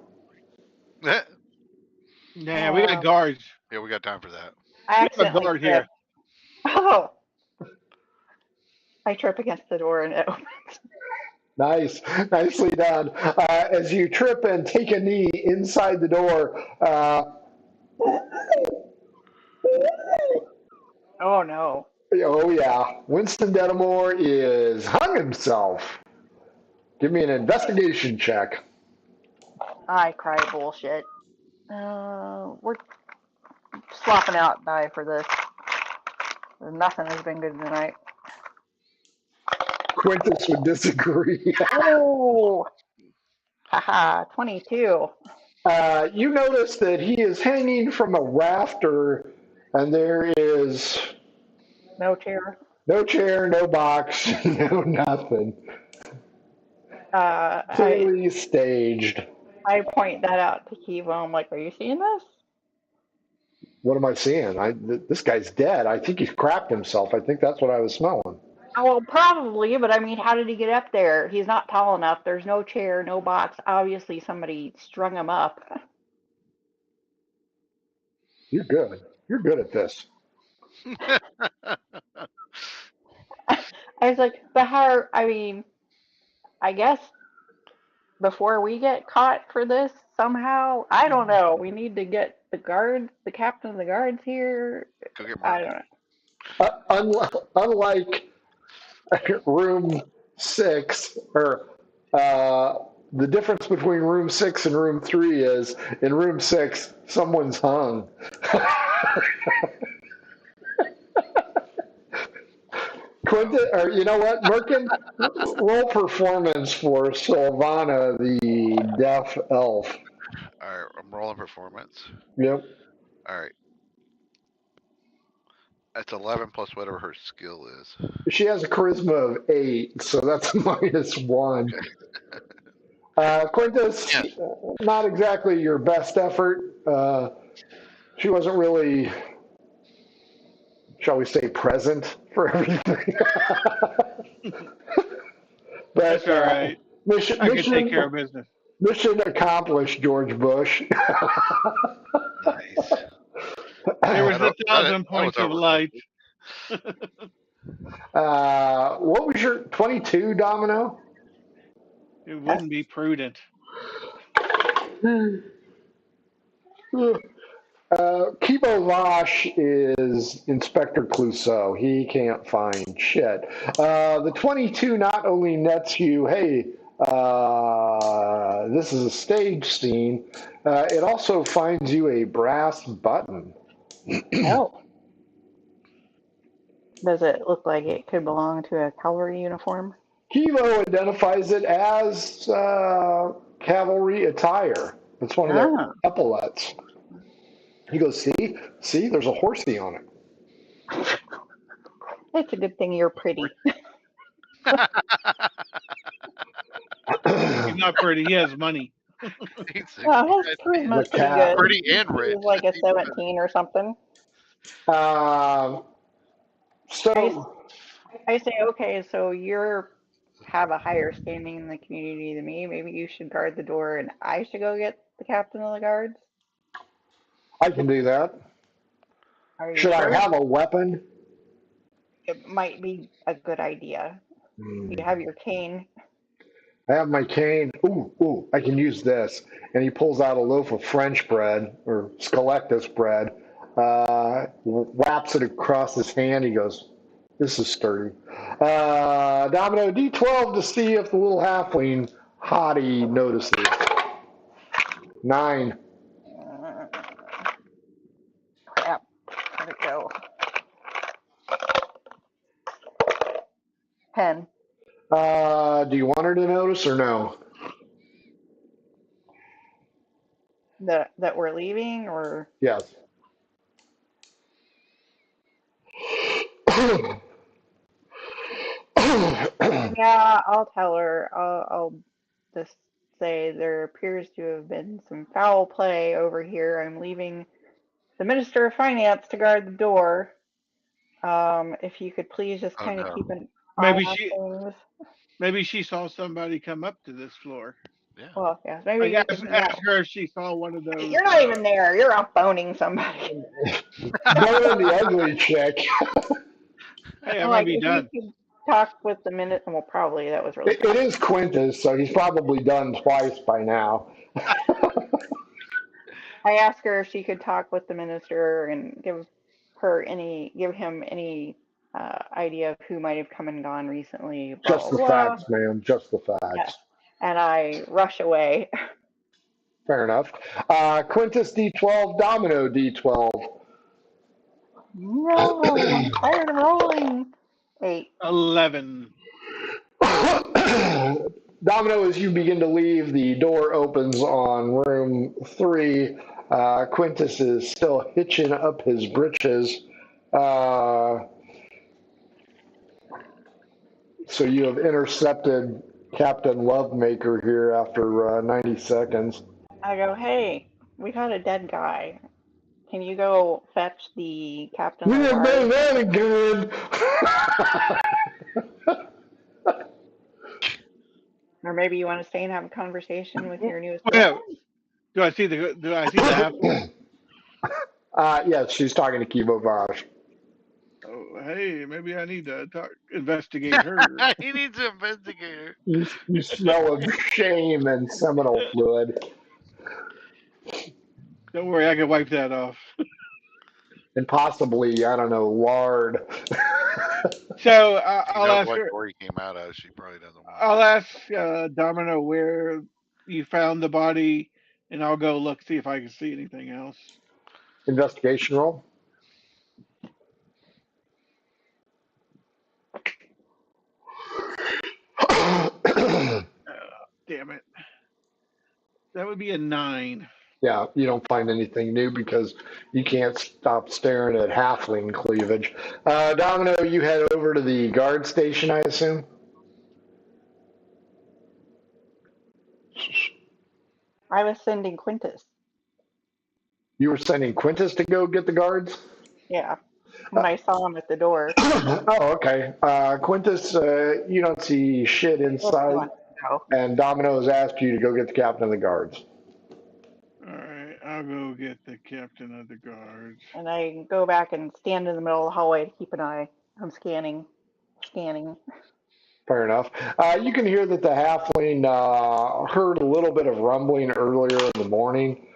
Yeah, we got guards. Yeah, we got time for that. I We have a accidentally guard tripped. here. Oh, I trip against the door and it opens. Nice. Nicely done. As you trip and take a knee inside the door, Oh no. oh yeah, Winston Denimore is hung himself. Give me an investigation check. I cry bullshit. We're swapping out die for this. Nothing has been good tonight. Quintus would disagree. Oh, haha, 22. You notice that he is hanging from a rafter, and there is No chair. no chair, no box, no nothing. I Clearly staged. point that out to Kiva. I'm like, are you seeing this? What am I seeing? This guy's dead. I think he's crapped himself. I think that's what I was smelling. Oh, well, probably, but I mean, how did he get up there? He's not tall enough. There's no chair, no box. Obviously, somebody strung him up. You're good. You're good at this. I was like, but how? I mean, I guess before we get caught for this somehow, I don't know. We need to get the guards, the captain of the guards here. Go get I Mark. don't know. Unlike room 6, or the difference between room 6 and room 3 is in room 6, someone's hung. Quentin, or you know what, Merkin, roll performance for Sylvana, the deaf elf. All right, I'm rolling performance. Yep. All right. That's 11 plus whatever her skill is. She has a charisma of 8, so that's -1. Quintus, Yes. not exactly your best effort. She wasn't really, shall we say, present for everything. But That's all right. I can take care of business. mission accomplished, George Bush. Nice. There was That- 1,000 that points was of over. light. What was your 22, Domino? It wouldn't be prudent. Kibo Vosh is Inspector Clouseau. He can't find shit. The 22 not only nets you, hey, this is a stage scene, it also finds you a brass button. Oh. Does it look like it could belong to a cavalry uniform? Kivo identifies it as cavalry attire. It's one of their epaulets. He goes, see, there's a horsey on it. It's a good thing you're pretty. He's not pretty. He has money. Well, his charisma's pretty good. Pretty and rich. He's like a 17 or something. So I say, okay, so you're have a higher standing in the community than me. Maybe you should guard the door and I should go get the captain of the guards. I can do that. Are you Should sure? I have a weapon? It might be a good idea. You have your cane. I have my cane. Ooh, I can use this. And he pulls out a loaf of French bread, or Scalectus bread, whaps it across his hand. He goes, this is sturdy. Domino, D12 to see if the little halfling hottie notices. 9. Crap. Where'd it go? 10. Do you want her to notice or no? That we're leaving, or Yes. yeah, I'll tell her. I'll just say there appears to have been some foul play over here. I'm leaving the Minister of Finance to guard the door. If you could please just Oh kind of no. keep an eye Maybe on she things. maybe she saw somebody come up to this floor. Yeah. Well, yeah, maybe Like you could ask know. her if she saw one of those. You're not even there. You're off phoning somebody. Blowing the ugly chick. Hey, I I'm might like, be if you done. could talk with the minute, well, probably that was really It fast. is Quintus, so he's probably done twice by now. I asked her if she could talk with the minister and give him any idea of who might have come and gone recently. Blah Just blah the blah. facts, ma'am. Just the Yes, facts. and I rush away. Fair enough. Quintus D12, Domino D12. No, I'm tired of rolling. 8. 11. Domino, as you begin to leave, the door opens on room 3. Quintus is still hitching up his britches. So you have intercepted Captain Lovemaker here after 90 seconds. I go, hey, we got a dead guy. Can you go fetch the captain We of the didn't do guard? that again. Or maybe you want to stay and have a conversation with your newest Wait, girlfriend? do I see the halfling? Yes, she's talking to Kibo Vosh. Oh, hey, maybe I need to investigate her. He needs an investigator. You smell of shame and seminal fluid. Don't worry, I can wipe that off. And possibly, I don't know, lard. So She I'll knows ask what her. door he came out of. She probably doesn't want I'll to. ask Domino where you found the body, and I'll go look see if I can see anything else. Investigation roll. Damn it, that would be a 9. Yeah, you don't find anything new because you can't stop staring at halfling cleavage. Domino, you head over to the guard station, I assume? I was sending Quintus. You were sending Quintus to go get the guards? Yeah, when I saw him at the door. Oh, okay. Quintus, you don't see shit Well, he inside, wants to go. and Domino has asked you to go get the captain of the guards. All right, I'll go get the captain of the guards. And I go back and stand in the middle of the hallway to keep an eye. I'm scanning. Fair enough. You can hear that the halfling heard a little bit of rumbling earlier in the morning.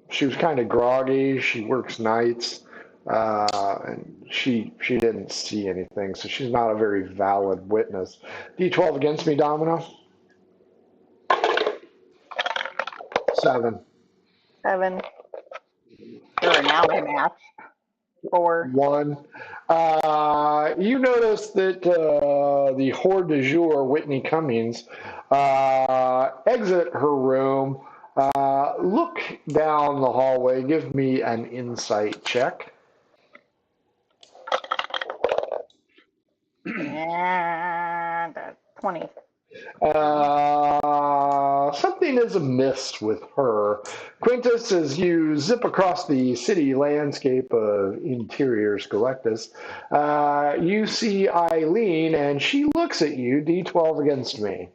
She was kind of groggy. She works nights, and she didn't see anything, so she's not a very valid witness. D12 against me, Domino. 7. 7. Sure, now they match. 4. 1. You notice that the hors du jour, Whitney Cummings, exit her room, look down the hallway, give me an insight check. And 20. Something is amiss with her. Quintus, as you zip across the city landscape of Interior Skelectus, you see Eileen, and she looks at you, D12 against me.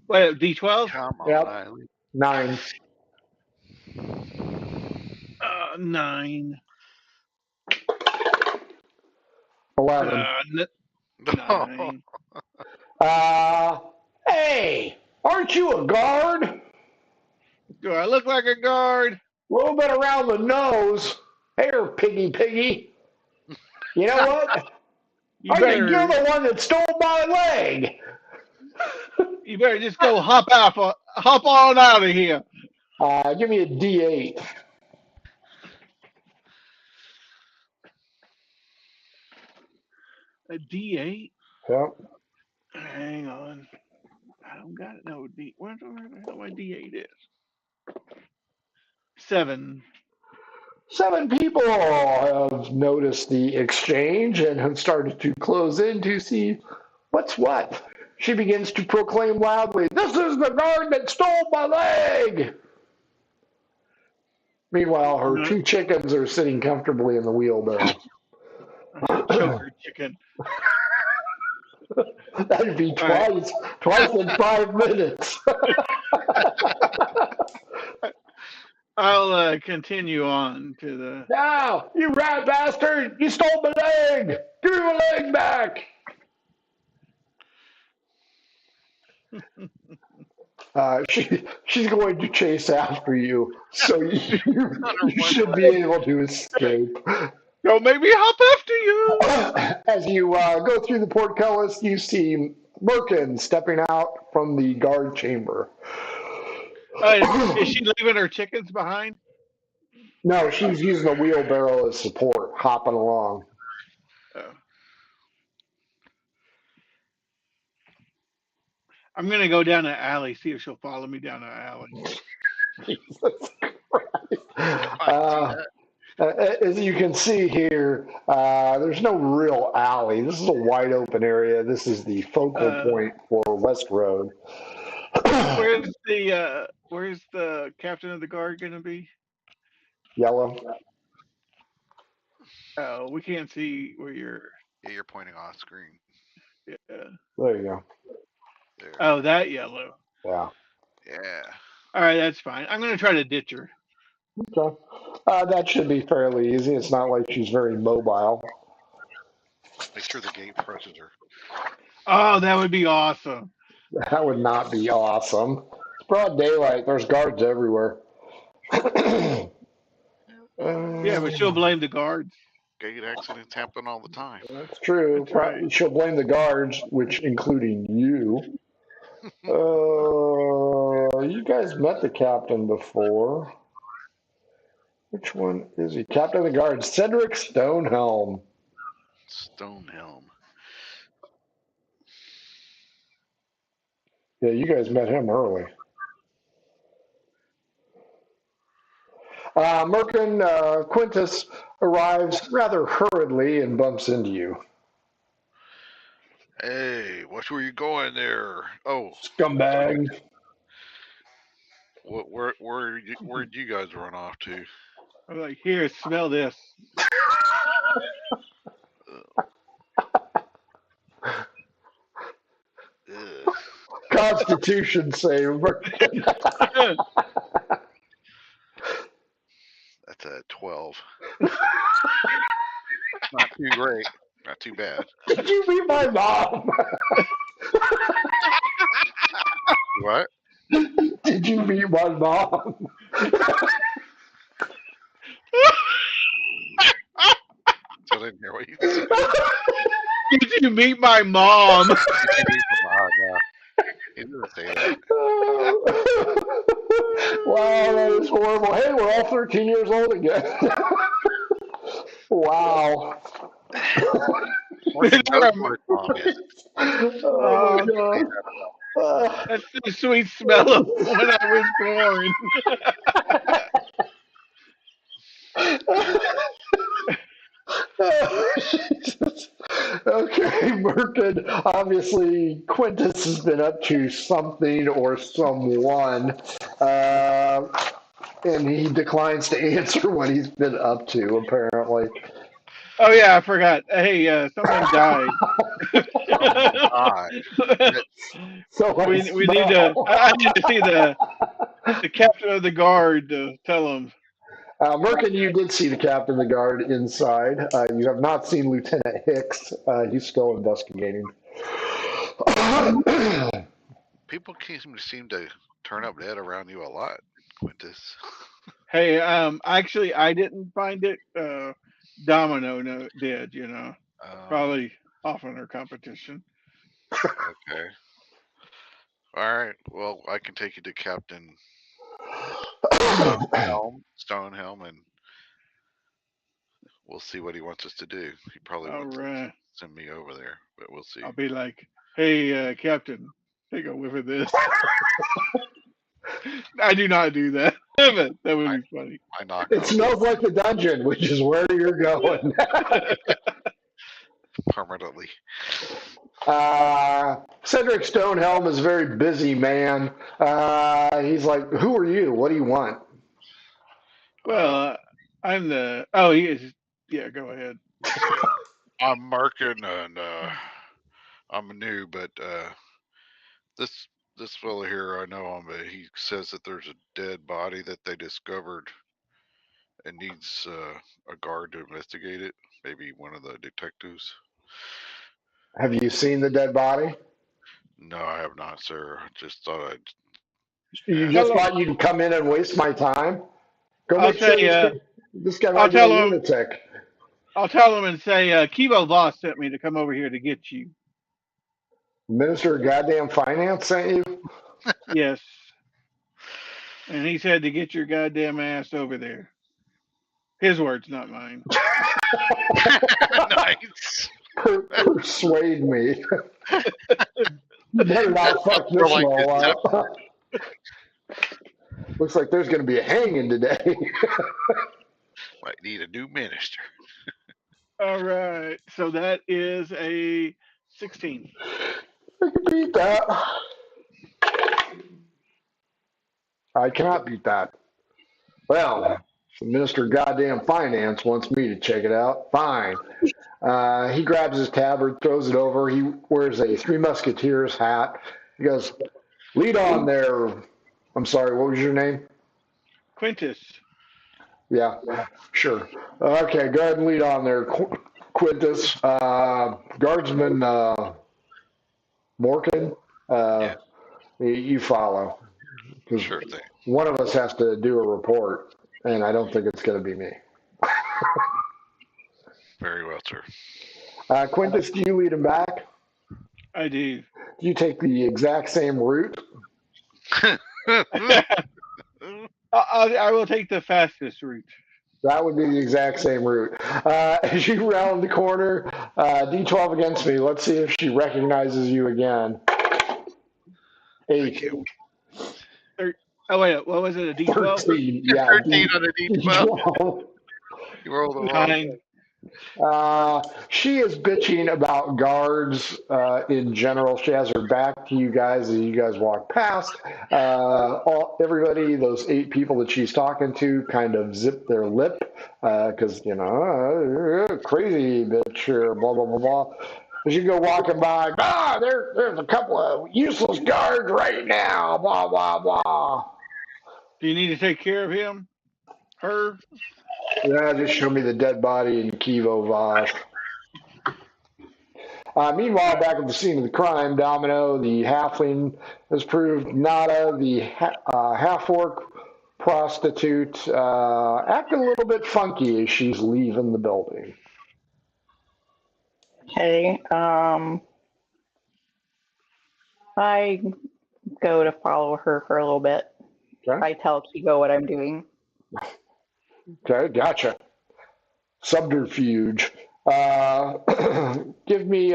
Wait, D12? Come on, Yep. Eileen. 9. 9. 11. 9. Hey, aren't you a guard? Do I look like a guard? A little bit around the nose. Here, piggy. You know what? I think you're the one that stole my leg. You better just go hop on out of here. Give me a D8. A D8? Yep. Hang on. I don't got it. No, where the hell my D8 is? 7. 7 people have noticed the exchange and have started to close in to see what's what. She begins to proclaim loudly, "This is the guard that stole my leg!" Meanwhile, her two chickens are sitting comfortably in the wheelbarrow. I'm gonna choke her chicken. That'd be All right. twice in 5 minutes. I'll continue on to the. Now, you rat bastard! You stole my leg! Give me my leg back! She's going to chase after you, so you should be able to escape. Don't make me hop after you. As you go through the portcullis, you see Merkin stepping out from the guard chamber. Is she leaving her chickens behind? No, she's using the wheelbarrow as support, hopping along. Oh. I'm gonna go down the alley, see if she'll follow me down the alley. Jesus Christ. As you can see here, there's no real alley. This is a wide open area. This is the focal point for West Road. Where's the captain of the guard gonna be? Yellow. Oh, we can't see where you're. Yeah, you're pointing off screen. Yeah. There you go. There. Oh, that yellow. Yeah. Yeah. All right, that's fine. I'm gonna try to ditch her. Okay. That should be fairly easy. It's not like she's very mobile. Make sure the gate presses her. Oh, that would be awesome. That would not be awesome. It's broad daylight. There's guards everywhere. Yeah, but she'll blame the guards. Gate accidents happen all the time. That's true. That's right. She'll blame the guards, which including you. You guys met the captain before. Which one is he? Captain of the guard, Cedric Stonehelm. Stonehelm. Yeah, you guys met him early. Merkin Quintus arrives rather hurriedly and bumps into you. Hey, watch where you going there. Oh, Scumbag. Where'd you guys run off to? I'm like, here, smell this. Constitution save. That's a 12. Not too great. Not too bad. Did you meet my mom? What? Did you meet my mom? I didn't hear what you said. Did you meet my mom? He didn't say that. Wow, that is horrible. Hey, we're all 13 years old again. Wow. Oh, my God. That's the sweet smell of when I was born. Okay, Merkin. Obviously, Quintus has been up to something or someone, and he declines to answer what he's been up to, apparently. Oh, yeah, I forgot. Hey, someone died. So we need to. I need to see the captain of the guard to tell him. Merkin, you did see the captain of the guard inside. You have not seen Lieutenant Hicks. He's still investigating. People seem to turn up dead around you a lot, Quintus. Hey, actually, I didn't find it. Domino did, you know. Probably off on her competition. Okay. All right. Well, I can take you to Captain Stonehelm, and we'll see what he wants us to do. He probably wants to send me over there, but we'll see. I'll be like, hey, Captain, take a whiff of this. I do not do that. But that would be funny. It smells like the dungeon, which is where you're going. Permanently. Cedric Stonehelm is a very busy man. He's like, who are you? What do you want? Well, I'm the. Oh, he is. Yeah, go ahead. I'm Merkin, and I'm new, but this this fella here, I know him. But he says that there's a dead body that they discovered and needs a guard to investigate it. Maybe one of the detectives. Have you seen the dead body? No, I have not, sir. I just thought I'd You ask. just Tell him. thought you'd come in and waste my time? Go I'll make sure say. this guy I'll might be a tell him. lunatic. I'll tell him and say, Kibo Voss sent me to come over here to get you. Minister of goddamn finance sent you? Yes. And he said to get your goddamn ass over there. His words, not mine. Nice. Persuade me. You better not fuck More this like roll deception. up. Looks like there's going to be a hanging today. Might need a new minister. All right. So that is a 16. I can beat that. I cannot beat that. Well, the Minister of Goddamn Finance wants me to check it out. Fine. He grabs his tabard, throws it over. He wears a Three Musketeers hat. He goes, lead on there. I'm sorry, what was your name? Quintus. Yeah, sure. Okay, go ahead and lead on there, Quintus. Guardsman Morgan, Yeah, you follow. Because sure thing. one of us has to do a report, and I don't think it's going to be me. Very well, sir. Quintus, do you lead him back? I do. Do you take the exact same route? I will take the fastest route. That would be the exact same route. As you round the corner, D12 against me. Let's see if she recognizes you again. Thank 8. you. Oh, wait. What was it? A D12? 13. Yeah, 13 on a D12. D12. You rolled the wrong. 9. She is bitching about guards in general. She has her back to you guys as you guys walk past. Everybody, those 8 people that she's talking to, kind of zip their lip because, crazy bitch, or blah, blah, blah, blah. As you go walking by, there's a couple of useless guards right now, blah, blah, blah. Do you need to take care of him? Her? Yeah, just show me the dead body in Kivo Vosh. Meanwhile, back at the scene of the crime, Domino, the halfling, has proved Nada, the half-orc prostitute, acting a little bit funky as she's leaving the building. Okay. I go to follow her for a little bit. Okay, I tell Kigo what I'm doing. okay, gotcha. Subterfuge. Give me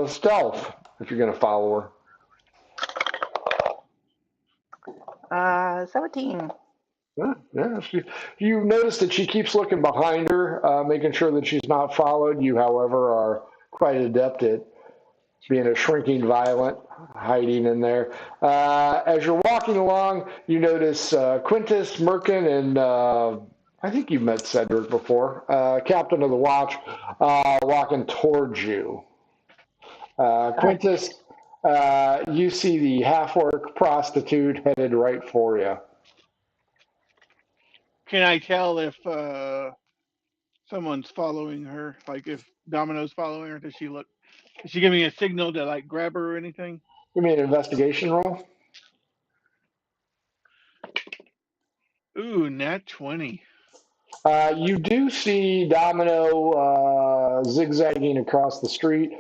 stealth if you're going to follow her. 17. Yeah. You notice that she keeps looking behind her, making sure that she's not followed. You, however, are quite adept at being a shrinking violet, hiding in there. As you're walking along, you notice Quintus, Merkin, and I think you've met Cedric before, Captain of the Watch, walking towards you. Quintus, you see the half-orc prostitute headed right for you. Can I tell if someone's following her? Like if Domino's following her? Does she look? Is she giving me a signal to like grab her or anything? Give me an investigation roll. Ooh, nat 20. You do see Domino zigzagging across the street.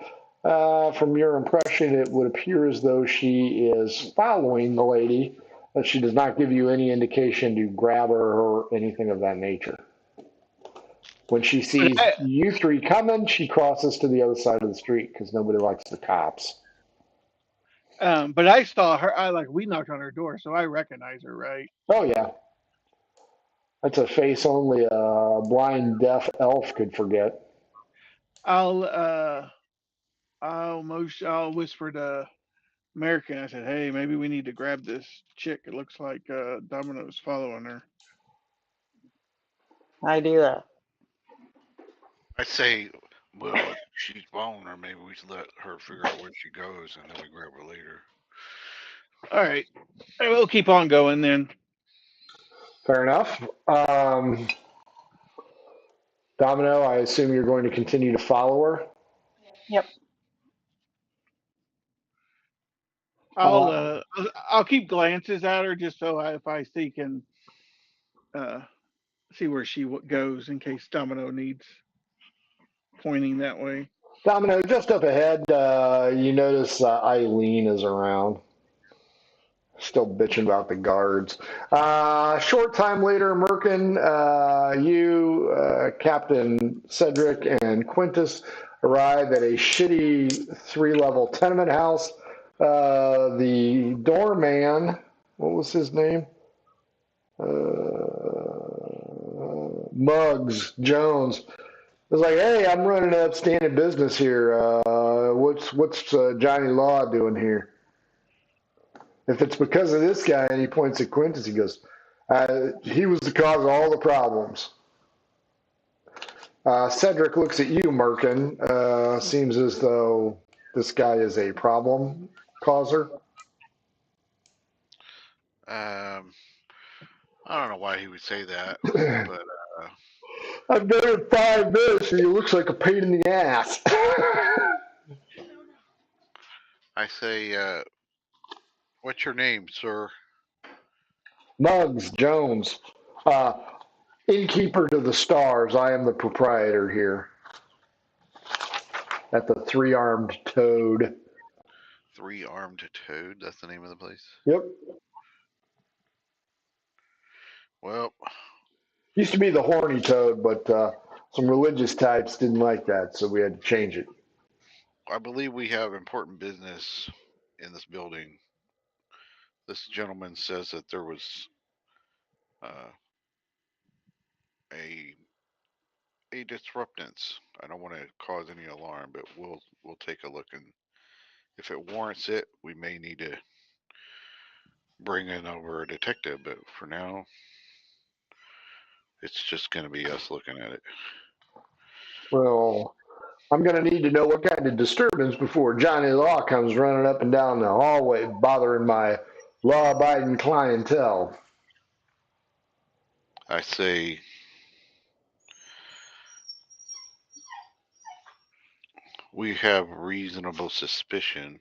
From your impression, it would appear as though she is following the lady, but she does not give you any indication to grab her or anything of that nature. When she sees you 3 coming, she crosses to the other side of the street because nobody likes the cops. But I saw her. We knocked on her door, so I recognize her, right? Oh, yeah. That's a face only a blind, deaf elf could forget. I'll whisper to American. I said, "Hey, maybe we need to grab this chick. It looks like Domino's following her." I do that. I say, well, if she's following her, maybe we should let her figure out where she goes, and then we grab her later. All right. I will keep on going then. Fair enough. Domino, I assume you're going to continue to follow her. Yep. I'll I'll keep glances at her just so if I see can uh, see where she goes in case Domino needs pointing that way. Domino, just up ahead, you notice Eileen is around. Still bitching about the guards. Short time later, Merkin, you, Captain Cedric, and Quintus arrive at a shitty 3-level tenement house. The doorman, what was his name? Muggs Jones was like, "Hey, I'm running an upstanding business here. What's Johnny Law doing here?" If it's because of this guy, and he points at Quintus, he goes, "He was the cause of all the problems." Cedric looks at you, Merkin. Seems as though this guy is a problem causer. I don't know why he would say that, but I've been here 5 minutes, and he looks like a pain in the ass. I say, what's your name, sir? Muggs Jones, innkeeper to the stars. I am the proprietor here at the Three-Armed Toad. Three-Armed Toad? That's the name of the place? Yep. Well, Used to be the Horny Toad, but some religious types didn't like that, so we had to change it. I believe we have important business in this building. This gentleman says that there was a disruptance. I don't want to cause any alarm, but we'll take a look, and if it warrants it, we may need to bring in over a detective. But for now, it's just going to be us looking at it. Well, I'm going to need to know what kind of disturbance before Johnny Law comes running up and down the hallway bothering my law-abiding clientele. I say, we have reasonable suspicion.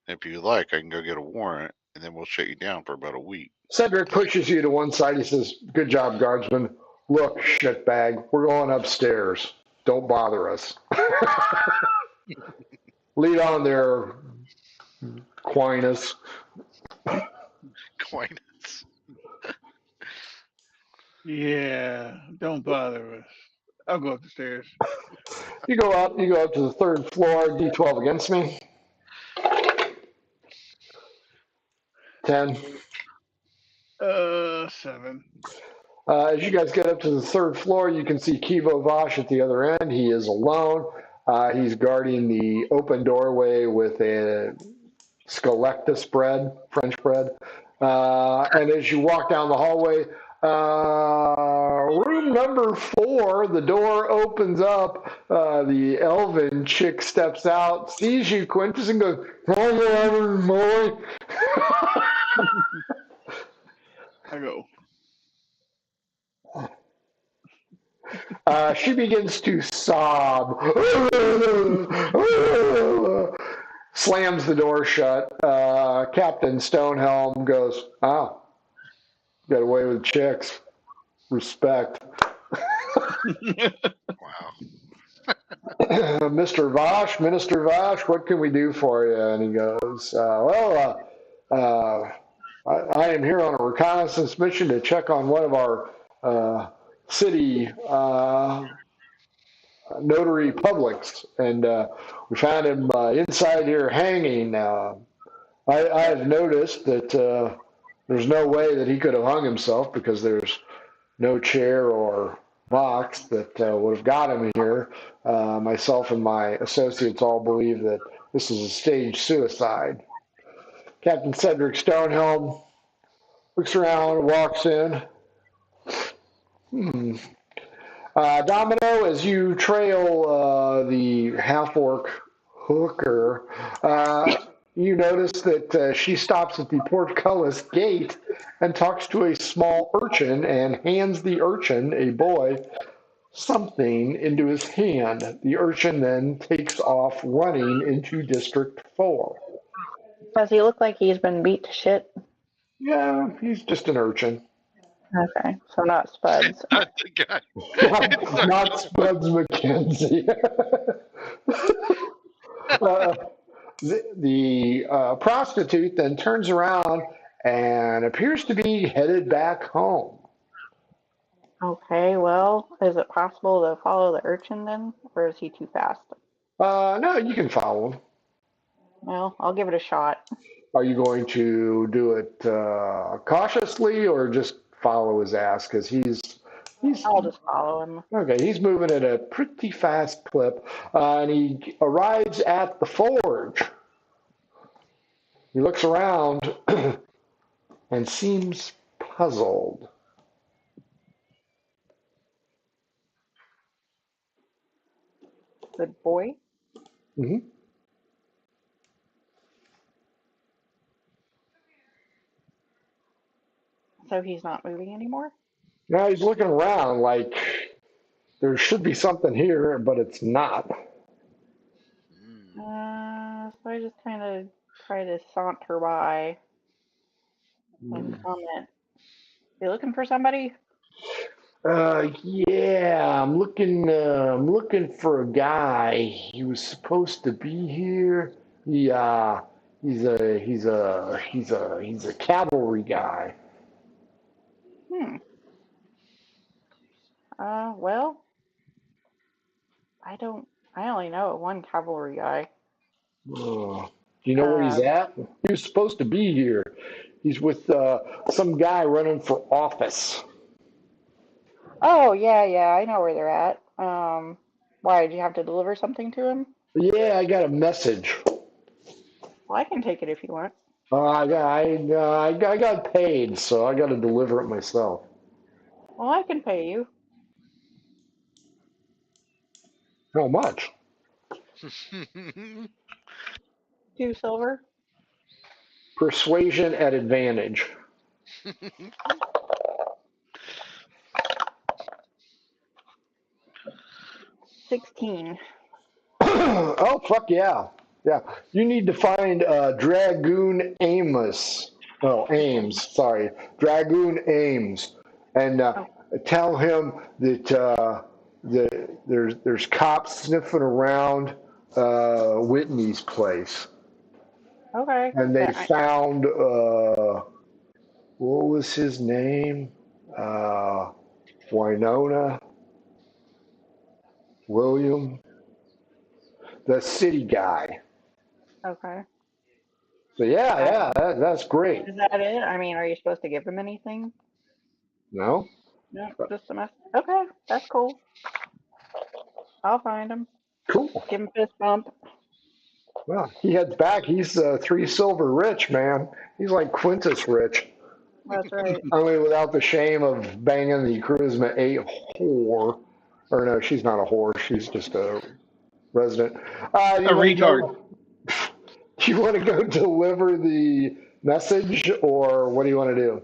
If you like, I can go get a warrant, and then we'll shut you down for about a week. Cedric pushes you to one side. He says, "Good job, guardsman. Look, shitbag, we're going upstairs. Don't bother us." Lead on there, Aquinas. Aquinas. Yeah, don't bother us. I'll go up the stairs. You go up to the 3rd floor, D12 against me. 10. 7. As you guys get up to the 3rd floor, you can see Kivo Vosh at the other end. He is alone. He's guarding the open doorway with a Scolectus bread, French bread. And as you walk down the hallway, room number 4, the door opens up. The elven chick steps out, sees you, Quintus, and goes, "Hello, boy." I go. She begins to sob, slams the door shut. Captain Stonehelm goes, "Oh, got away with chicks. Respect." Wow. Minister Vosh, what can we do for you? And he goes, I am here on a reconnaissance mission to check on one of our city notary publics, and we found him inside here hanging. I have noticed that there's no way that he could have hung himself because there's no chair or box that would have got him here. Myself and my associates all believe that this is a staged suicide. Captain Cedric Stonehelm looks around, walks in. Domino, as you trail the half-orc hooker, you notice that she stops at the portcullis gate and talks to a small urchin and hands the urchin, a boy, something into his hand. The urchin then takes off running into District 4. Does he look like he's been beat to shit? Yeah, he's just an urchin. Okay, so not Spuds. Not the guy. Not Spuds McKenzie. uh, the prostitute then turns around and appears to be headed back home. Okay, well, is it possible to follow the urchin then, or is he too fast? No, you can follow him. Well, I'll give it a shot. Are you going to do it cautiously or just follow his ass? Because he's I'll just follow him. okay. He's moving at a pretty fast clip, and he arrives at the forge. He looks around and seems puzzled. Good boy. Mm-hmm. So he's not moving anymore? Now he's looking around like there should be something here, but it's not. So I just kind of try to saunter by and comment. You looking for somebody? Yeah, I'm looking for a guy. He was supposed to be here. He's a cavalry guy. Hmm. Well, I only know one cavalry guy. Do you know where he's Um, at? He was supposed to be here. He's with some guy running for office. oh, yeah, I know where they're at. Why, did you have to deliver something to him? Yeah, I got a message. Well, I can take it if you want. I got paid, so I got to deliver it myself. Well, I can pay you. How much? 2 silver. Persuasion at advantage. 16. Oh, fuck yeah. Yeah. You need to find Dragoon Amos. Oh, Ames. Sorry. Dragoon Ames. And Oh, tell him that there's cops sniffing around Whitney's place. okay. And they found, what was his name? Winona William, the city guy. Okay. So yeah, that's great. Is that it? I mean, are you supposed to give him anything? No, No, just a mess. Okay, that's cool. I'll find him. cool. Give him a fist bump. Well, he heads back. He's 3 silver rich, man. He's like Quintus rich, That's right. only without the shame of banging the Charisma 8 whore. Or no, she's not a whore. She's just a resident. A retard. Do you want to go deliver the message, or what do you want to do?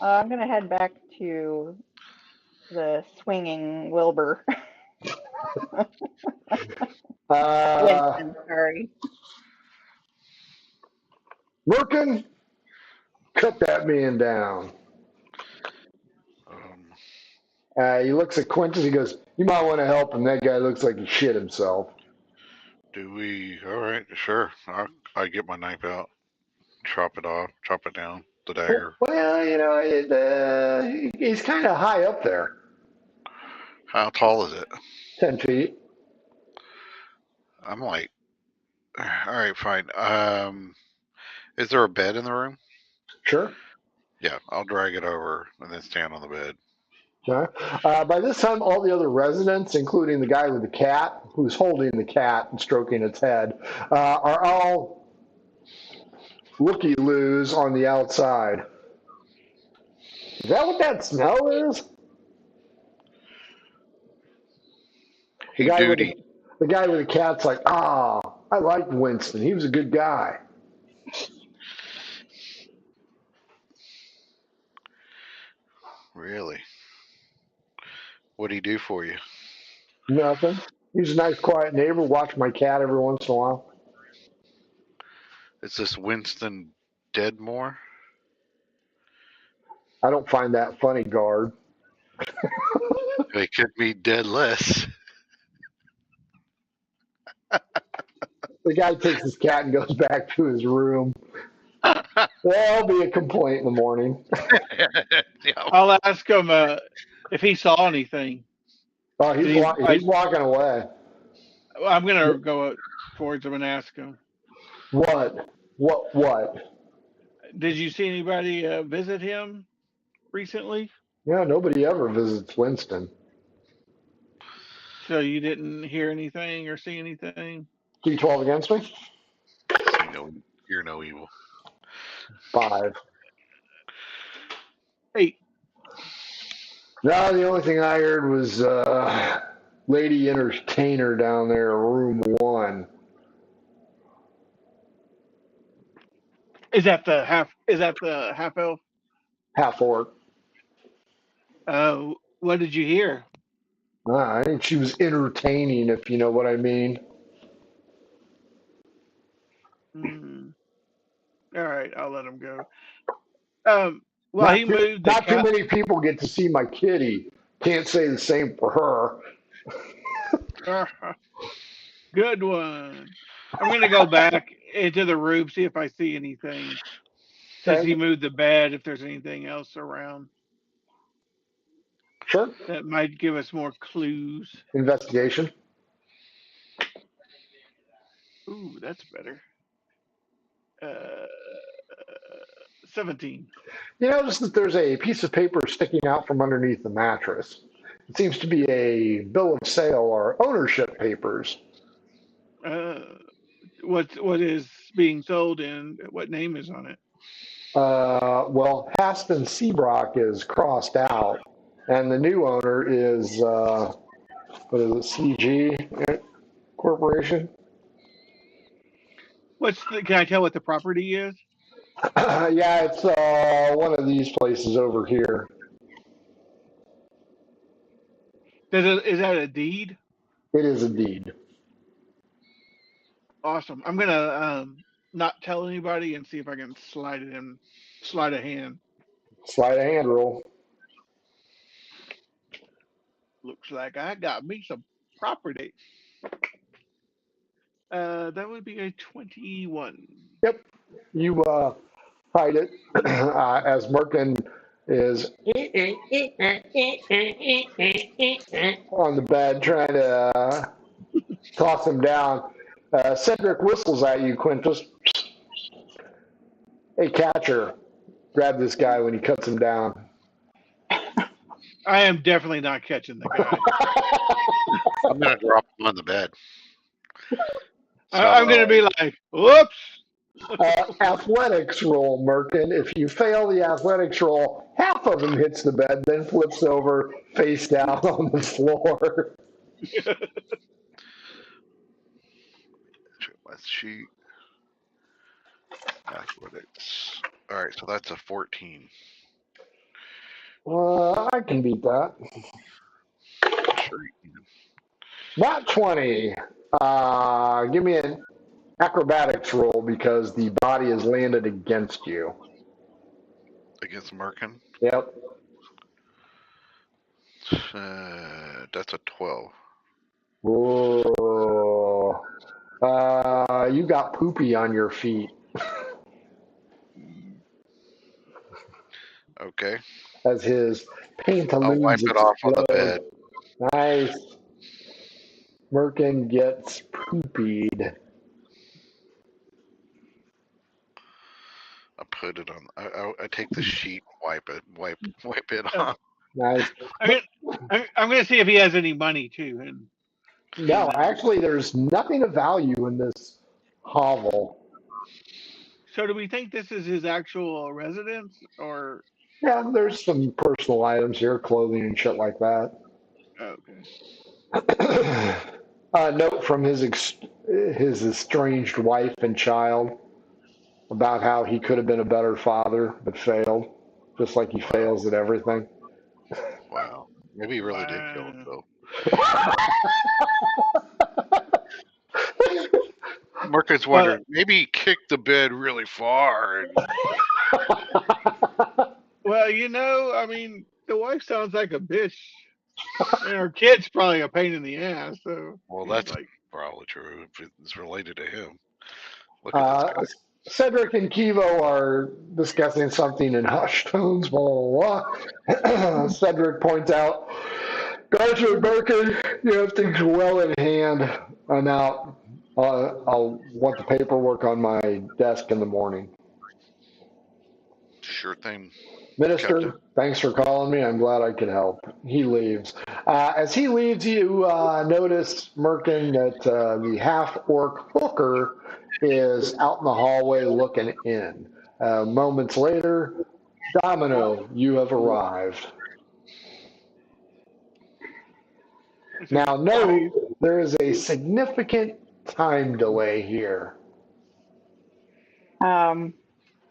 I'm gonna head back to the swinging Wilbur. Winston, sorry. Merkin, cut that man down. He looks at Quintus. He goes, "You might want to help him. That guy looks like he shit himself." Do we? All right, sure. I get my knife out, chop it off, chop it down, the dagger. Well, he's kind of high up there. How tall is it? 10 feet. I'm like, all right, fine. Is there a bed in the room? Sure. Yeah, I'll drag it over and then stand on the bed. Okay. By this time, all the other residents, including the guy with the cat, who's holding the cat and stroking its head, are all looky-loos on the outside. Is that what that smell is? The You guy with duty. the guy with the cat's like, I liked Winston. He was a good guy. Really? What'd he do for you? Nothing. He's a nice, quiet neighbor. Watch my cat every once in a while. Is this Winston Deadmore? I don't find that funny, guard. It could be dead less. The guy takes his cat and goes back to his room. There'll be a complaint in the morning. Yeah. I'll ask him if he saw anything. Oh, he's He's walking away. I'm gonna go up towards him and ask him. What? What? Did you see anybody visit him recently? Yeah, nobody ever visits Winston. So you didn't hear anything or see anything? D12 against me? You're no evil. 5. 8. No, the only thing I heard was lady entertainer down there, room 1. Is that the half? Is that the half elf? Half orc. What did you hear? I think she was entertaining, if you know what I mean. All right, I'll let him go. Not He too, moved the not too cat. many people get to see my kitty. Can't say the same for her. Good one. I'm gonna go back into the room, see if I see anything. Since he Okay, moved the bed, if there's anything else around sure. that might give us more clues. Investigation. Ooh, that's better. Uh, 17. You notice that there's a piece of paper sticking out from underneath the mattress. It seems to be a bill of sale or ownership papers. Uh, what is being sold and what name is on it? Well, Haston Seabrook is crossed out, and the new owner is, what is it, CG Corporation? Can I tell what the property is? Yeah, it's one of these places over here. Is that a deed? It is indeed. Awesome. I'm gonna not tell anybody and see if I can slide a hand. Slide a hand roll. Looks like I got me some property. That would be a 21. Yep. You hide it as Merkin is on the bed trying to toss him down. Cedric whistles at you, Quintus. Hey, catcher, grab this guy when he cuts him down. I am definitely not catching the guy. I'm gonna drop him on the bed. I'm gonna be like, whoops. Athletics roll, Merkin. If you fail the athletics roll, half of him hits the bed, then flips over face down on the floor. Let's shoot. Athletics. All right, so that's a 14. I can beat that. Sure you can. Not 20. Give me an acrobatics roll because the body is landed against you. Against Merkin. Yep. That's a 12. Whoa. You got poopy on your feet. Okay. As his I'll wipe pantaloons it off on the explode. bed. Nice. Merkin gets poopied. I put it on. I take the sheet, wipe it off. Nice. I'm gonna see if he has any money too. And No, actually, there's nothing of value in this hovel. so, do we think this is his actual residence, or Yeah, there's some personal items here, clothing and shit like that. okay? A note from his estranged wife and child about how he could have been a better father but failed, just like he Wow. fails at everything. Wow. Maybe he really did kill Wow. himself. Marcus Well, wondered, maybe he kicked the bed really far and well, I mean, the wife sounds like a bitch, and her kid's probably a pain in the ass. So well, he's that's like, probably true if it's related to him. Look at this uh, guy. Cedric and Kivo are discussing something in hushed tones, blah, blah, blah. Cedric points out, Sergeant Birkin, you have things well in hand. I'm out. I'll want the paperwork on my desk in the morning. Sure thing, Captain. Minister, thanks for calling me. I'm glad I could help. He leaves. As he leaves, you notice, Merkin, that the half-orc hooker is out in the hallway looking in. Moments later, Domino, you have arrived. it's like, Now, hey, note there is a significant time delay here. Um,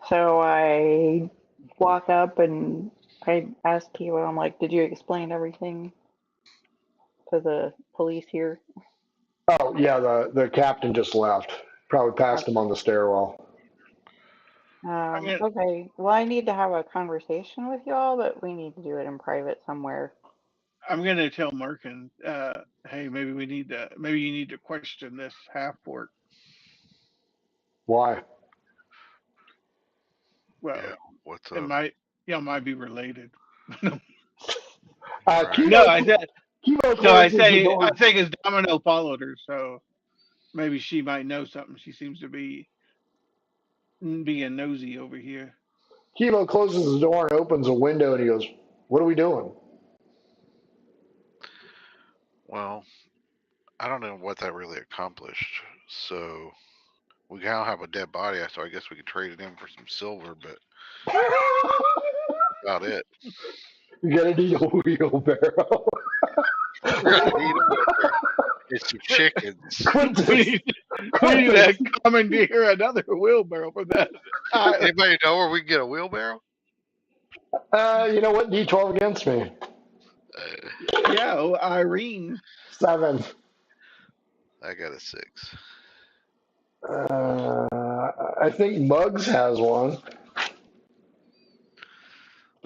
so I walk up and I ask Kiwa, I'm like, did you explain everything to the police here? Oh, yeah, the captain just left. Probably passed him on the stairwell. I'm gonna, Okay. Well, I need to have a conversation with y'all, but we need to do it in private somewhere. I'm gonna tell Merkin, hey, maybe you need to question this half orc. Why? Yeah. Well, What's it up? might be related. Right. No, Kivo, I said, Kivo no, closes the I door. think his Domino followed her, so maybe she might know something. She seems to be being nosy over here. Kivo closes the door and opens a window and he goes, "What are we doing?" Well, I don't know what that really accomplished. So we now have a dead body, so I guess we could trade it in for some silver, but about it. You're going to need a wheelbarrow. We're gonna need a wheelbarrow. It's some chickens. we Quintus, need, we need Quintus, to commandeer another wheelbarrow from that. Anybody know where we can get a wheelbarrow? you know what? D12 against me. Yeah, oh, Irene. 7. I got a 6. I think Muggs has one.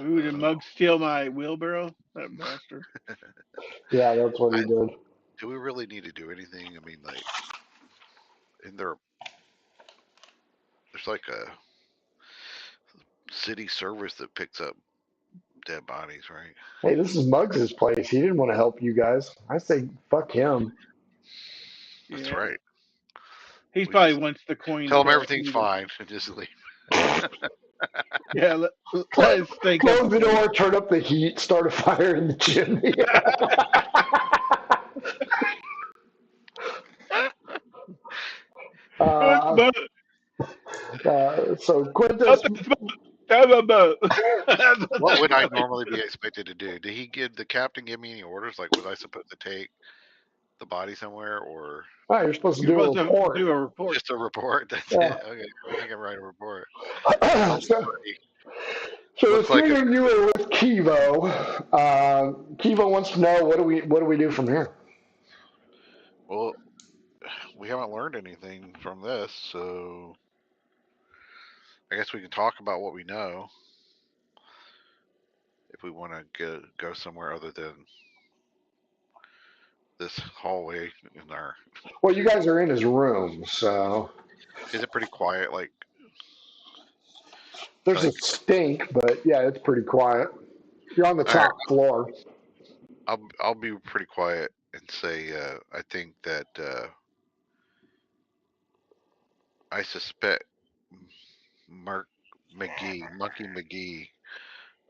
Ooh, did Uh, Mug steal my wheelbarrow? That bastard. Yeah, that's what he I, did. do we really need to do anything? I mean, like, in there's like a city service that picks up dead bodies, right? Hey, this is Muggs' place. He didn't want to help you guys. I say, fuck him. That's Yeah. right. He We probably just wants the coin tell them to everything's either. fine and just leave. Yeah, let's think of Close a the way. door, turn up the heat, start a fire in the chimney. It's uh, Mug. so Up Quintus, this boat. Have a boat. What would I normally be expected to do? Did he give the captain give me any orders? Like, was I supposed to take the body somewhere or you're supposed to You're do a supposed to report. do a report. just a report? That's Yeah. it. Okay, I can write a report. so, He so the looks like three a of you are with Kivo. Kivo wants to know what do we do from here? well. We haven't learned anything from this, so I guess we can talk about what we know if we want to go somewhere other than this hallway in our. Well, you guys are in his room, so Is it pretty quiet? there's a Like stink, but yeah, it's pretty quiet. You're on the all right, top floor. I'll be pretty quiet and say I think that I suspect Mark Monkey McGee,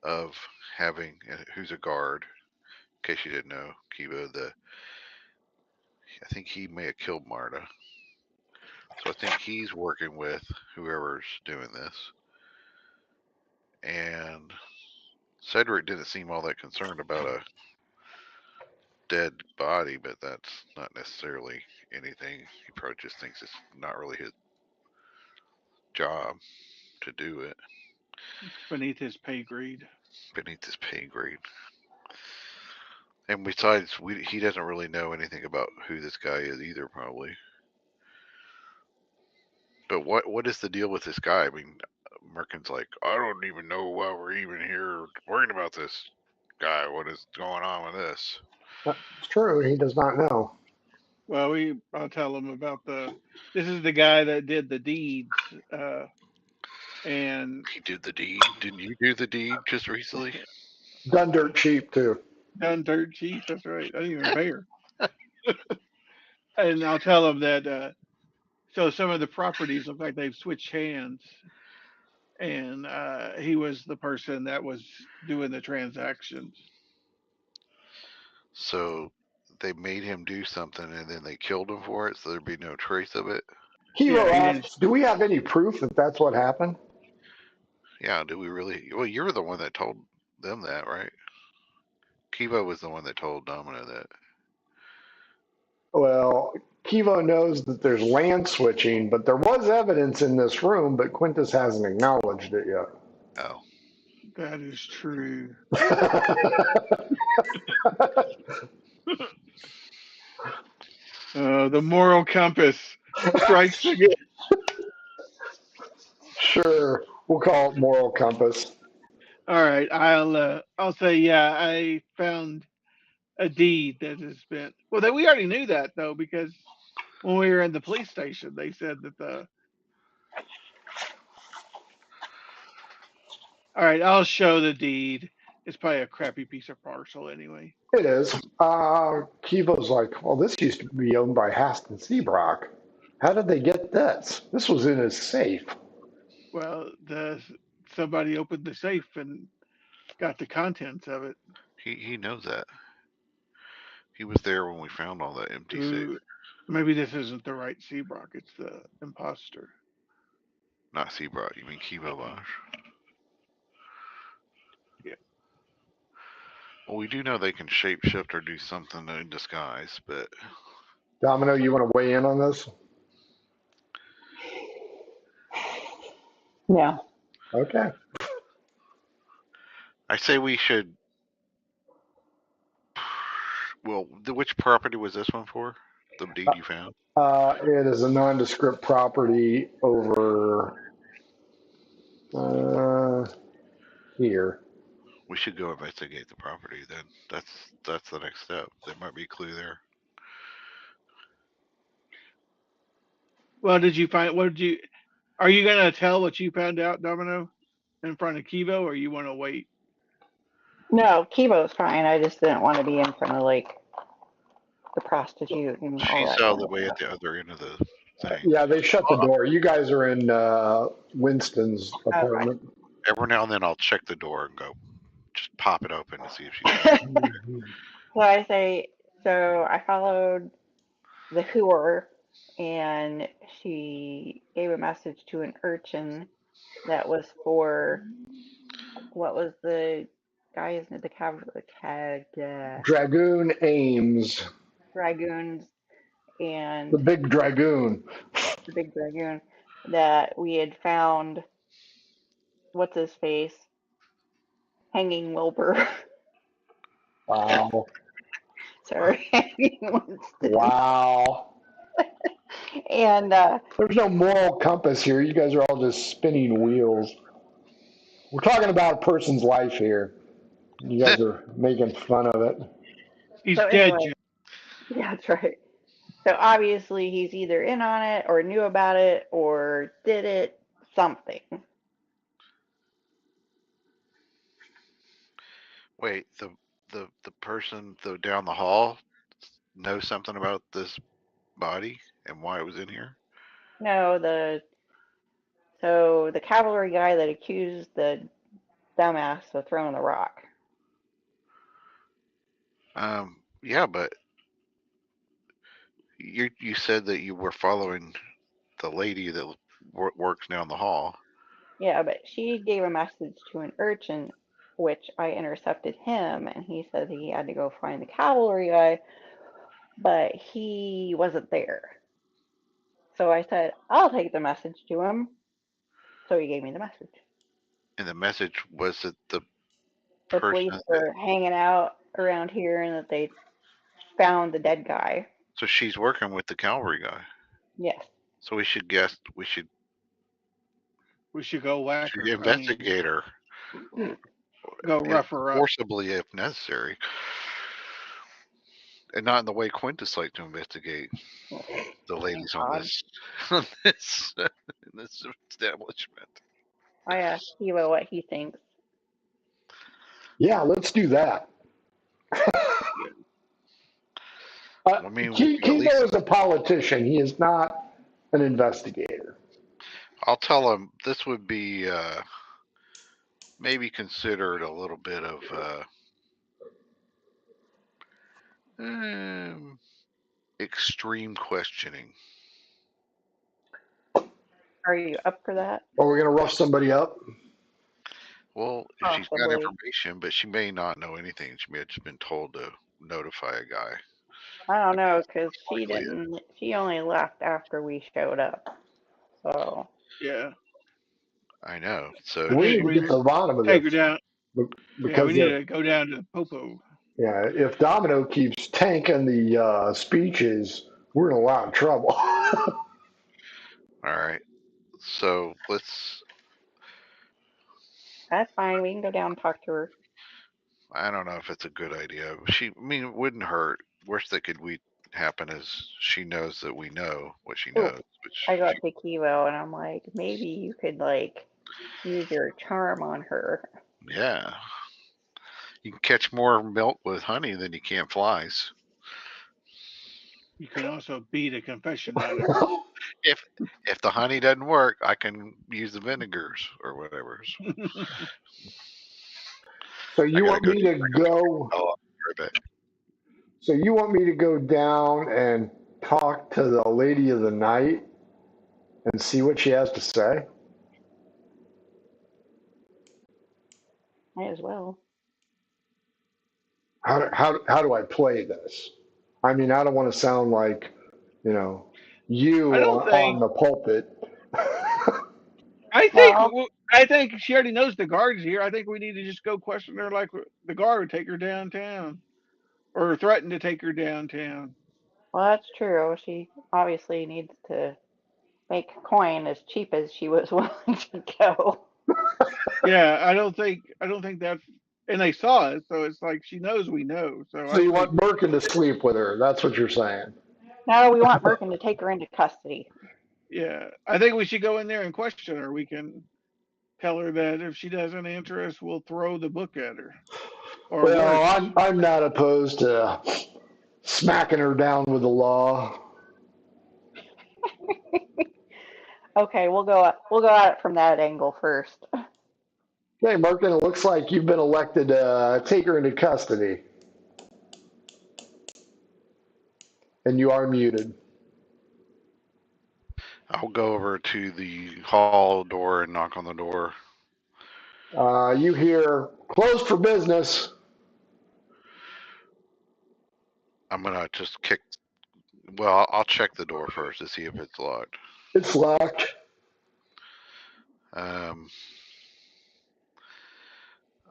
of having who's a guard. In case you didn't know, Kibo, I think he may have killed Marta. So I think he's working with whoever's doing this. And Cedric didn't seem all that concerned about dead body, but that's not necessarily anything. He probably just thinks it's not really his job to do it. It's beneath his pay grade. Beneath his pay grade. And besides, he doesn't really know anything about who this guy is either, probably. But what is the deal with this guy? I mean, Merkin's like, I don't even know why we're even here worrying about this guy. What is going on with this? It's true. He does not know. Well, I'll tell him about this is the guy that did the deeds, and He did the deed. Didn't you do the deed just recently? Done dirt cheap too. done dirt cheap. That's right. I didn't even pay her. And I'll tell him that. So some of the properties look like they've switched hands, and he was the person that was doing the transactions. So they made him do something and then they killed him for it, so there'd be no trace of it. Hero Yeah, he didn't. asks, do we have any proof that that's what happened? Yeah, do we really? Well, you're the one that told them that, right? Kiva was the one that told Domino that. Well, Kivo knows that there's land switching, but there was evidence in this room, but Quintus hasn't acknowledged it yet. Oh, That is true. The moral compass strikes again. Sure, we'll call it moral compass. All right, I'll say yeah. I found a deed that has been. Well, we already knew that though because when we were in the police station, they said that the. All right, I'll show the deed. It's probably a crappy piece of parcel anyway. It is. Kivo's like, well, this used to be owned by Haston Seabrock. How did they get this? This was in his safe. Well, somebody opened the safe and got the contents of it. he knows that. He was there when we found all that empty safe. Maybe this isn't the right Seabrock. It's the imposter. Not Seabrook, you mean Kiva Bosch. Yeah. Well, we do know they can shapeshift or do something in disguise, but Domino, you want to weigh in on this? Yeah. Okay. I say we should. Well, which property was this one for? The deed you found? It is a nondescript property over here. We should go investigate the property then. That's the next step. There might be a clue there. Well, did you find? What did you? Are you gonna tell what you found out, Domino, in front of Kivo, or you want to wait? No, Kivo's fine. I just didn't want to be in front of like the prostitute and all She's that. all kind the of way stuff. at the other end of the thing. Yeah, they shut the door. You guys are in Winston's apartment. Every now and then I'll check the door and go, just pop it open to see if she's. So I say, so I followed the whore, and she gave a message to an urchin that was for what was the guy's name? Dragoon Ames, Dragoons and the big dragoon. the big dragoon that we had found. What's his face? Hanging Wilbur. Wow. Sorry, Hanging Winston. Wow. And There's no moral compass here. You guys are all just spinning wheels. We're talking about a person's life here. You guys are making fun of it. He's so dead. anyway, yeah, that's right. So obviously he's either in on it or knew about it or did it, something. Wait, the person down the hall knows something about this body and why it was in here? No, the cavalry guy that accused the dumbass of throwing the rock. Yeah, but you said that you were following the lady that works down the hall. Yeah, but she gave a message to an urchin which I intercepted him, and he said he had to go find the cavalry guy, but he wasn't there. So I said, I'll take the message to him. So he gave me the message. And the message was that the The person. police were hanging out around here and that they found the dead guy. So she's working with the cavalry guy. Yes. So we should guess. We should go whack her. investigate her. Go rough her up. Forcibly if necessary. And not in the way Quintus like to investigate the ladies on this in this establishment. I asked Kiva what he thinks. Yeah, let's do that. I mean, Kiva is a politician. He is not an investigator. I'll tell him this would be maybe considered a little bit of extreme questioning. Are you up for that? Are we going to rough somebody up? Well, if she's got information, but she may not know anything. She may have just been told to notify a guy. I don't know, because she didn't. She only left after we showed up. So. Yeah. I know. So we need to get to the bottom of this. Take her down. Because we need to go down to the popo. Yeah, if Domino keeps tanking the speeches, we're in a lot of trouble. All right. So let's. That's fine. We can go down and talk to her. I don't know if it's a good idea. It wouldn't hurt. Worst that could happen is she knows that we know what she knows. I got to Kivo and I'm like, maybe you could use your charm on her. Yeah. You can catch more milk with honey than you can flies. You can also beat a confession out of her. If the honey doesn't work, I can use the vinegars or whatever. So you want me to go? Oh, right back. So you want me to go down and talk to the lady of the night and see what she has to say? Might as well. How do I play this? I mean, I don't want to sound like, you on the pulpit. I think she already knows the guard's here. I think we need to just go question her like the guard would take her downtown. Or threaten to take her downtown. Well, that's true. She obviously needs to make coin as cheap as she was willing to go. Yeah, I don't think that. And they saw it, so it's like she knows we know. So you want Merkin to sleep with her? That's what you're saying? No, we want Merkin to take her into custody. Yeah, I think we should go in there and question her. We can tell her that if she doesn't answer us, we'll throw the book at her. Well, I'm not opposed to smacking her down with the law. Okay, we'll go at it from that angle first. Okay, Merkin, it looks like you've been elected to take her into custody. And you are muted. I'll go over to the hall door and knock on the door. You hear, closed for business. I'm going to just kick. Well, I'll check the door first to see if it's locked. It's locked.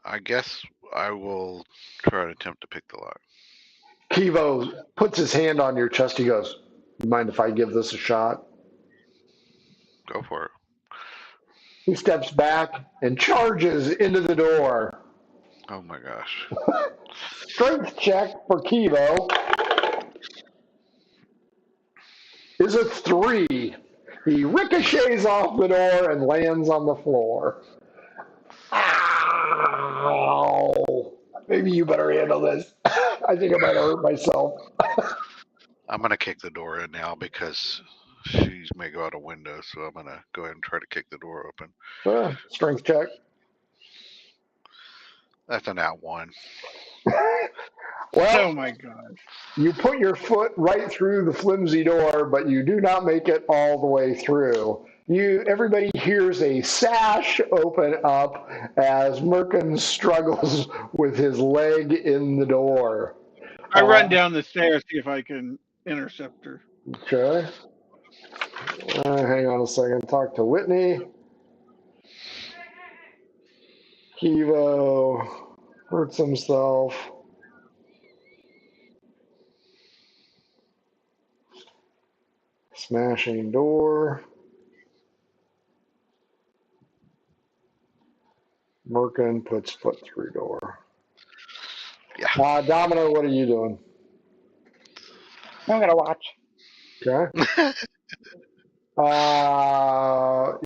I guess I will try to attempt to pick the lock. Kivo puts his hand on your chest. He goes, you mind if I give this a shot? Go for it. He steps back and charges into the door. Oh my gosh. Strength check for Kivo is a 3. He ricochets off the door and lands on the floor. Ow. Maybe you better handle this. I think I might hurt myself. I'm going to kick the door in now because she may go out a window, so I'm going to go ahead and try to kick the door open. Strength check. That's an out 1. Well, oh my God. You put your foot right through the flimsy door, but you do not make it all the way through. Everybody hears a sash open up as Merkin struggles with his leg in the door. I run down the stairs, see if I can intercept her. Okay. Hang on a second. Talk to Whitney. Kivo hurts himself. Smashing door. Merkin puts foot through door. Yeah. Domino, what are you doing? I'm gonna watch. Okay.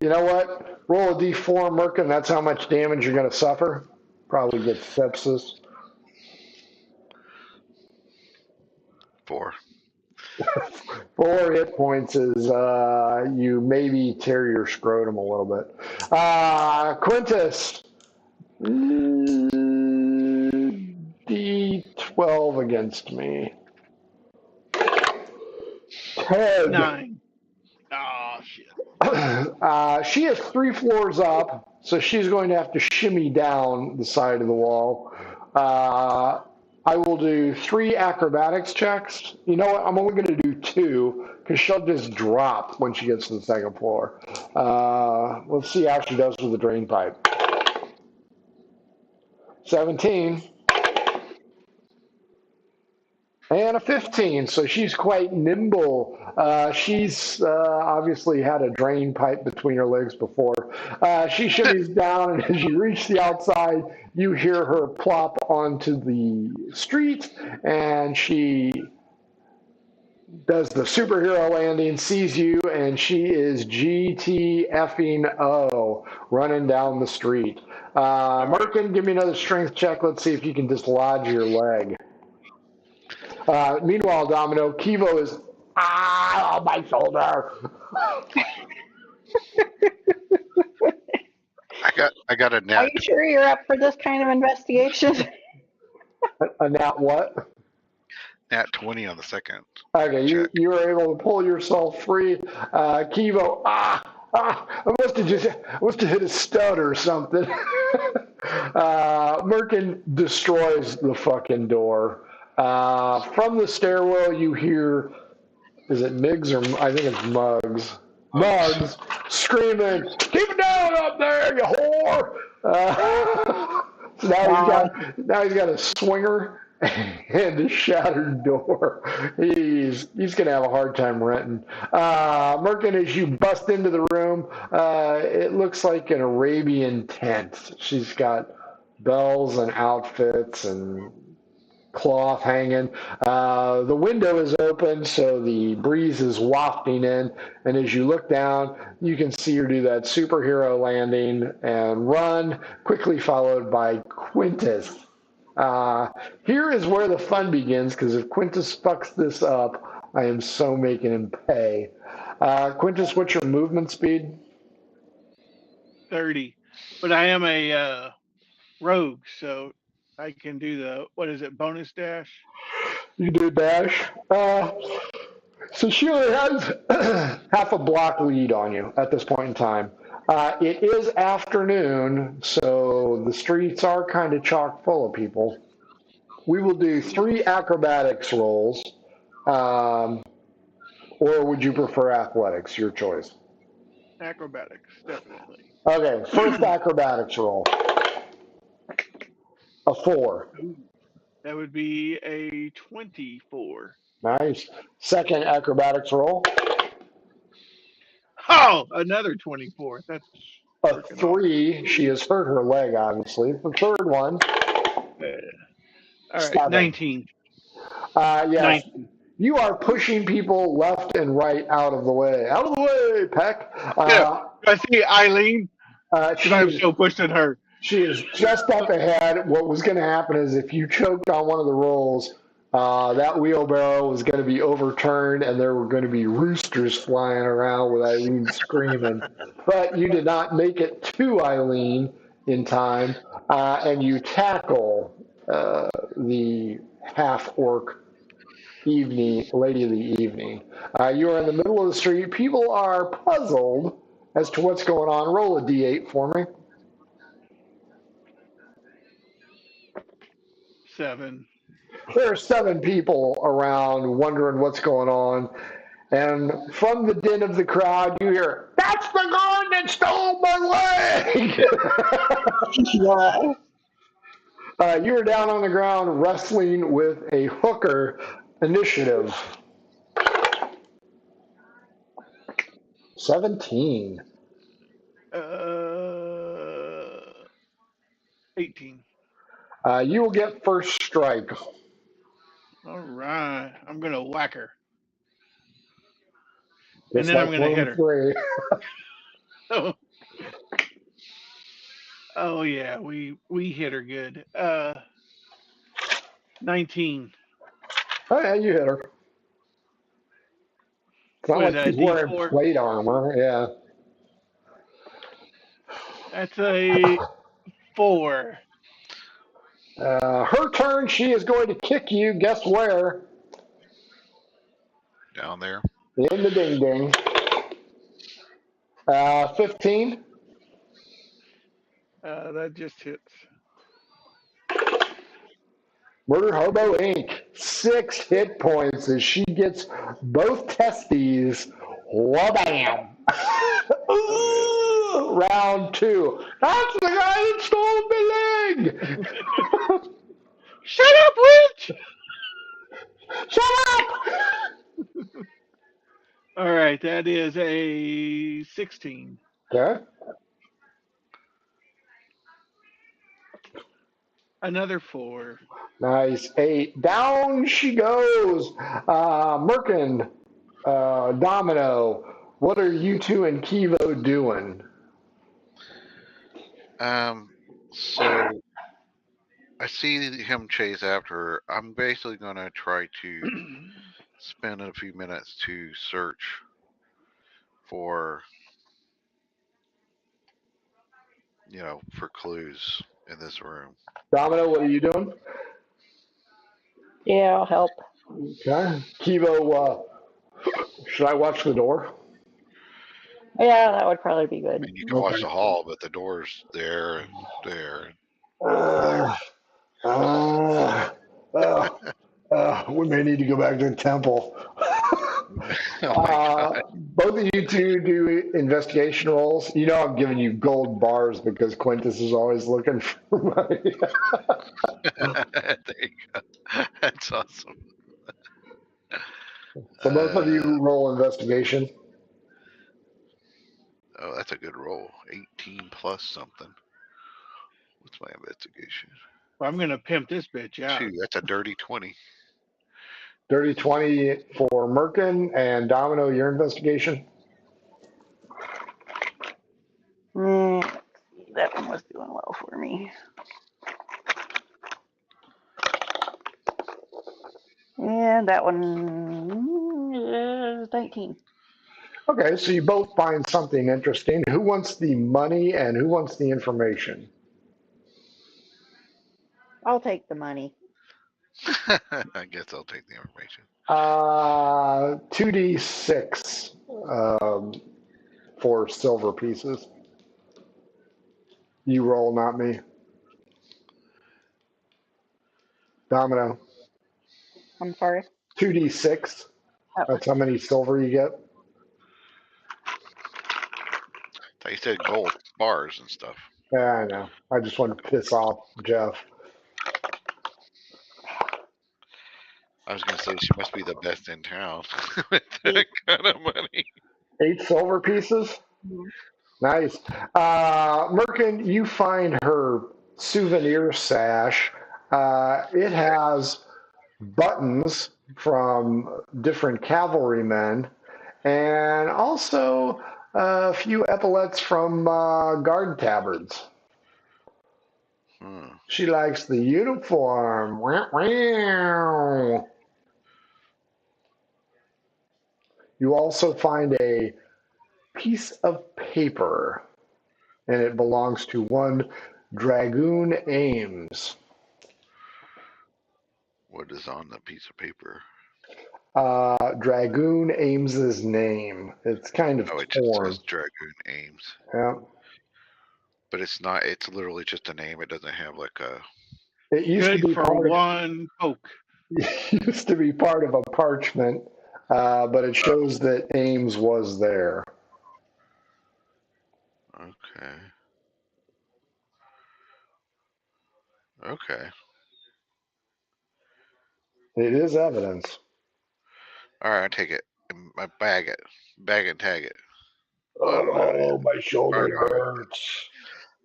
You know what? Roll a d4, Merkin. That's how much damage you're going to suffer. Probably get sepsis. 4. 4 hit points is you maybe tear your scrotum a little bit. Quintus, d12 against me. Ted. 9. Oh, shit. She is 3 floors up, so she's going to have to shimmy down the side of the wall. I will do 3 acrobatics checks. You know what? I'm only going to do 2 because she'll just drop when she gets to the second floor. Let's see how she does with the drain pipe. 17. And a 15, so she's quite nimble. She's obviously had a drain pipe between her legs before. She shimmies down, and as you reach the outside, you hear her plop onto the street, and she does the superhero landing, sees you, and she is GTFing-O running down the street. Merkin, give me another strength check. Let's see if you can dislodge your leg. Meanwhile, Domino, Kivo is on my shoulder. I got a Are nat. you sure you're up for this kind of investigation? A nat what? Nat 20 on the second. Okay, you were able to pull yourself free. Kivo, I must have hit a stud or something. Merkin destroys the fucking door. From the stairwell, you hear, is it Miggs or I think it's Muggs? Muggs screaming, "Keep it down up there, you whore!" So now he's got a swinger and a shattered door. He's gonna have a hard time renting. Merkin, as you bust into the room, it looks like an Arabian tent. She's got bells and outfits and cloth hanging. The window is open, so the breeze is wafting in. And as you look down, you can see her do that superhero landing and run, quickly followed by Quintus. Here is where the fun begins, because if Quintus fucks this up, I am so making him pay. Quintus, what's your movement speed? 30. But I am a rogue, so I can do bonus dash? You do dash. So she only has half a block lead on you at this point in time. It is afternoon, so the streets are kind of chock full of people. We will do 3 acrobatics rolls, or would you prefer athletics? Your choice. Acrobatics, definitely. Okay, first acrobatics roll. A 4. That would be a 24. Nice. Second acrobatics roll. Oh, another 24. That's A 3. She has hurt her leg, obviously. The third one. All right, 19. Yes. 19. You are pushing people left and right out of the way. Out of the way, Peck. I see Eileen. I'm so pushing her. She is just up ahead. What was going to happen is if you choked on one of the rolls, that wheelbarrow was going to be overturned and there were going to be roosters flying around with Eileen screaming. But you did not make it to Eileen in time, and you tackle the half-orc lady of the evening. You are in the middle of the street. People are puzzled as to what's going on. Roll a d8 for me. 7. There are 7 people around wondering what's going on. And from the din of the crowd, you hear, "That's the guard that stole my leg!" You are down on the ground wrestling with a hooker. Initiative 17. 18. You will get first strike. All right. I'm going to whack her. And Just then I'm like going to hit room her. 3. Oh yeah, we hit her good. 19. Oh, yeah, you hit her. It's not What is like that, a she's wearing D4? plate armor. Yeah. That's a 4. Her turn. She is going to kick you. Guess where? Down there. In the ding ding. 15. That just hits. Murder Hobo Inc. 6 hit points as she gets both testes. Wabam! Ooh, round 2. That's the guy that stole my leg! Shut up, witch! Shut up! All right, that is a 16. Okay. Another 4. Nice. 8. Down she goes. Merkin, Domino, what are you two and Kivo doing? So I see him chase after her. I'm basically gonna try to spend a few minutes to search for, for clues in this room. Domino, what are you doing? Yeah, I'll help. Okay. Kivo, should I watch the door? Yeah, that would probably be I good. mean, you can watch the hall, but the door's there and there. Uh, uh, we may need to go back to the temple. Oh my god! Both of you two do investigation rolls. You know I'm giving you gold bars because Quintus is always looking for money. There you go. That's awesome. So both of you roll investigation. Oh, that's a good roll. 18 plus something. What's my investigation? Well, I'm gonna pimp this bitch out. 2. That's a dirty 20. Dirty 20 for Merkin and Domino, your investigation. Let's see. That one was doing well for me. And that one is 19. Okay, so you both find something interesting. Who wants the money and who wants the information? I'll take the money. I guess I'll take the information. 2d6 for silver pieces. You roll, not me. Domino. I'm sorry. 2d6. Oh, That's how many silver you get. I thought you said gold bars and stuff. Yeah, I know. I just want to piss off Jeff. I was going to say she must be the best in town with that kind of money. 8 silver pieces. mhm. Nice. Merkin, you find her souvenir sash. It has buttons from different cavalrymen and also a few epaulets from guard tabards. She likes the uniform. Wah, wah. You also find a piece of paper, and it belongs to one Dragoon Ames. What is on the piece of paper? Dragoon Ames's name. It's kind of Oh, it just torn. says Dragoon Ames. Yeah. But it's not, it's literally just a name. It doesn't have like a. It used to Good be for part of one poke. used to be part of a parchment, but it shows that Ames was there. Okay. Okay. It is evidence. All right, I take it. I bag it. Bag and tag it. I don't know how to. Oh, my I don't shoulder know how to. hurts.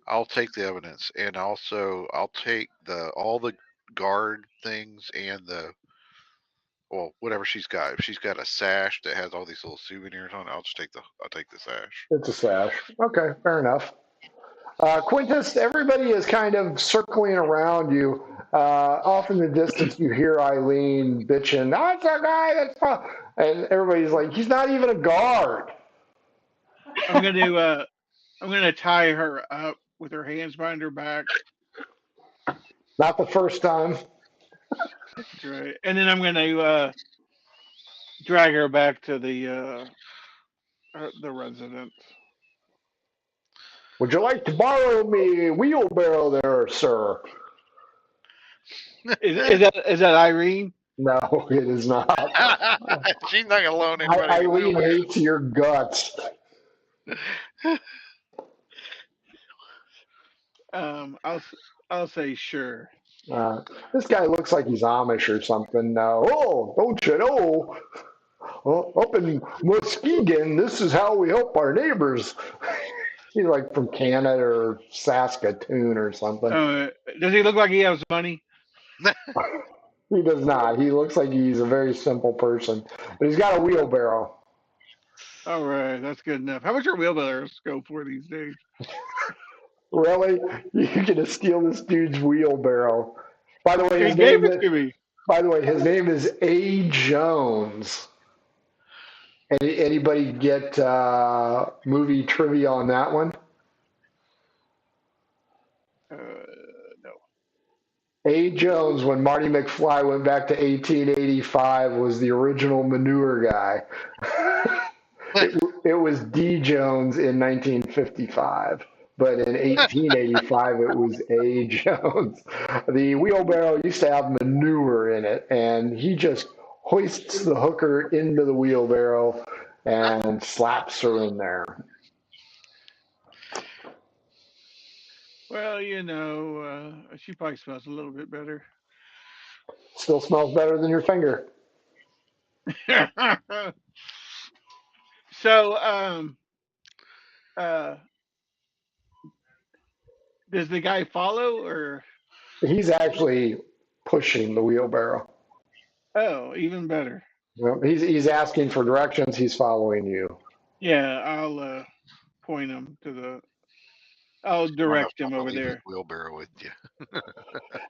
I'll take the evidence, and also I'll take all the guard things and whatever she's got. If she's got a sash that has all these little souvenirs on it, I'll take the sash. It's a sash. Okay, fair enough. Quintus, everybody is kind of circling around you. Off in the distance, you hear Eileen bitching, "That's a guy that's," and everybody's like, "He's not even a guard." I'm gonna tie her up with her hands behind her back. Not the first time. That's right. And then I'm gonna drag her back to the residence. Would you like to borrow me wheelbarrow there, sir? Is that Irene? No, it is not. She's not gonna loan anybody. Eileen hates your guts. I'll say sure. This guy looks like he's Amish or something. Oh, don't you know? Up in Muskegon, this is how we help our neighbors. He's like from Canada or Saskatoon or something. Does he look like he has money? He does not. He looks like he's a very simple person, but he's got a wheelbarrow. All right, that's good enough. How much are wheelbarrows go for these days? Really? You're gonna steal this dude's wheelbarrow? By the way, He gave it to me. his name is A. Jones. Anybody get movie trivia on that one? No. A. Jones, when Marty McFly went back to 1885, was the original manure guy. It was D. Jones in 1955, but in 1885 it was A. Jones. The wheelbarrow used to have manure in it, and he just hoists the hooker into the wheelbarrow and slaps her in there. Well, she probably smells a little bit better. Still smells better than your finger. So, does the guy follow or? He's actually pushing the wheelbarrow. Oh, even better. Well, he's asking for directions. He's following you. Yeah, I'll point him to I'll direct him over there. Wheelbarrow with you.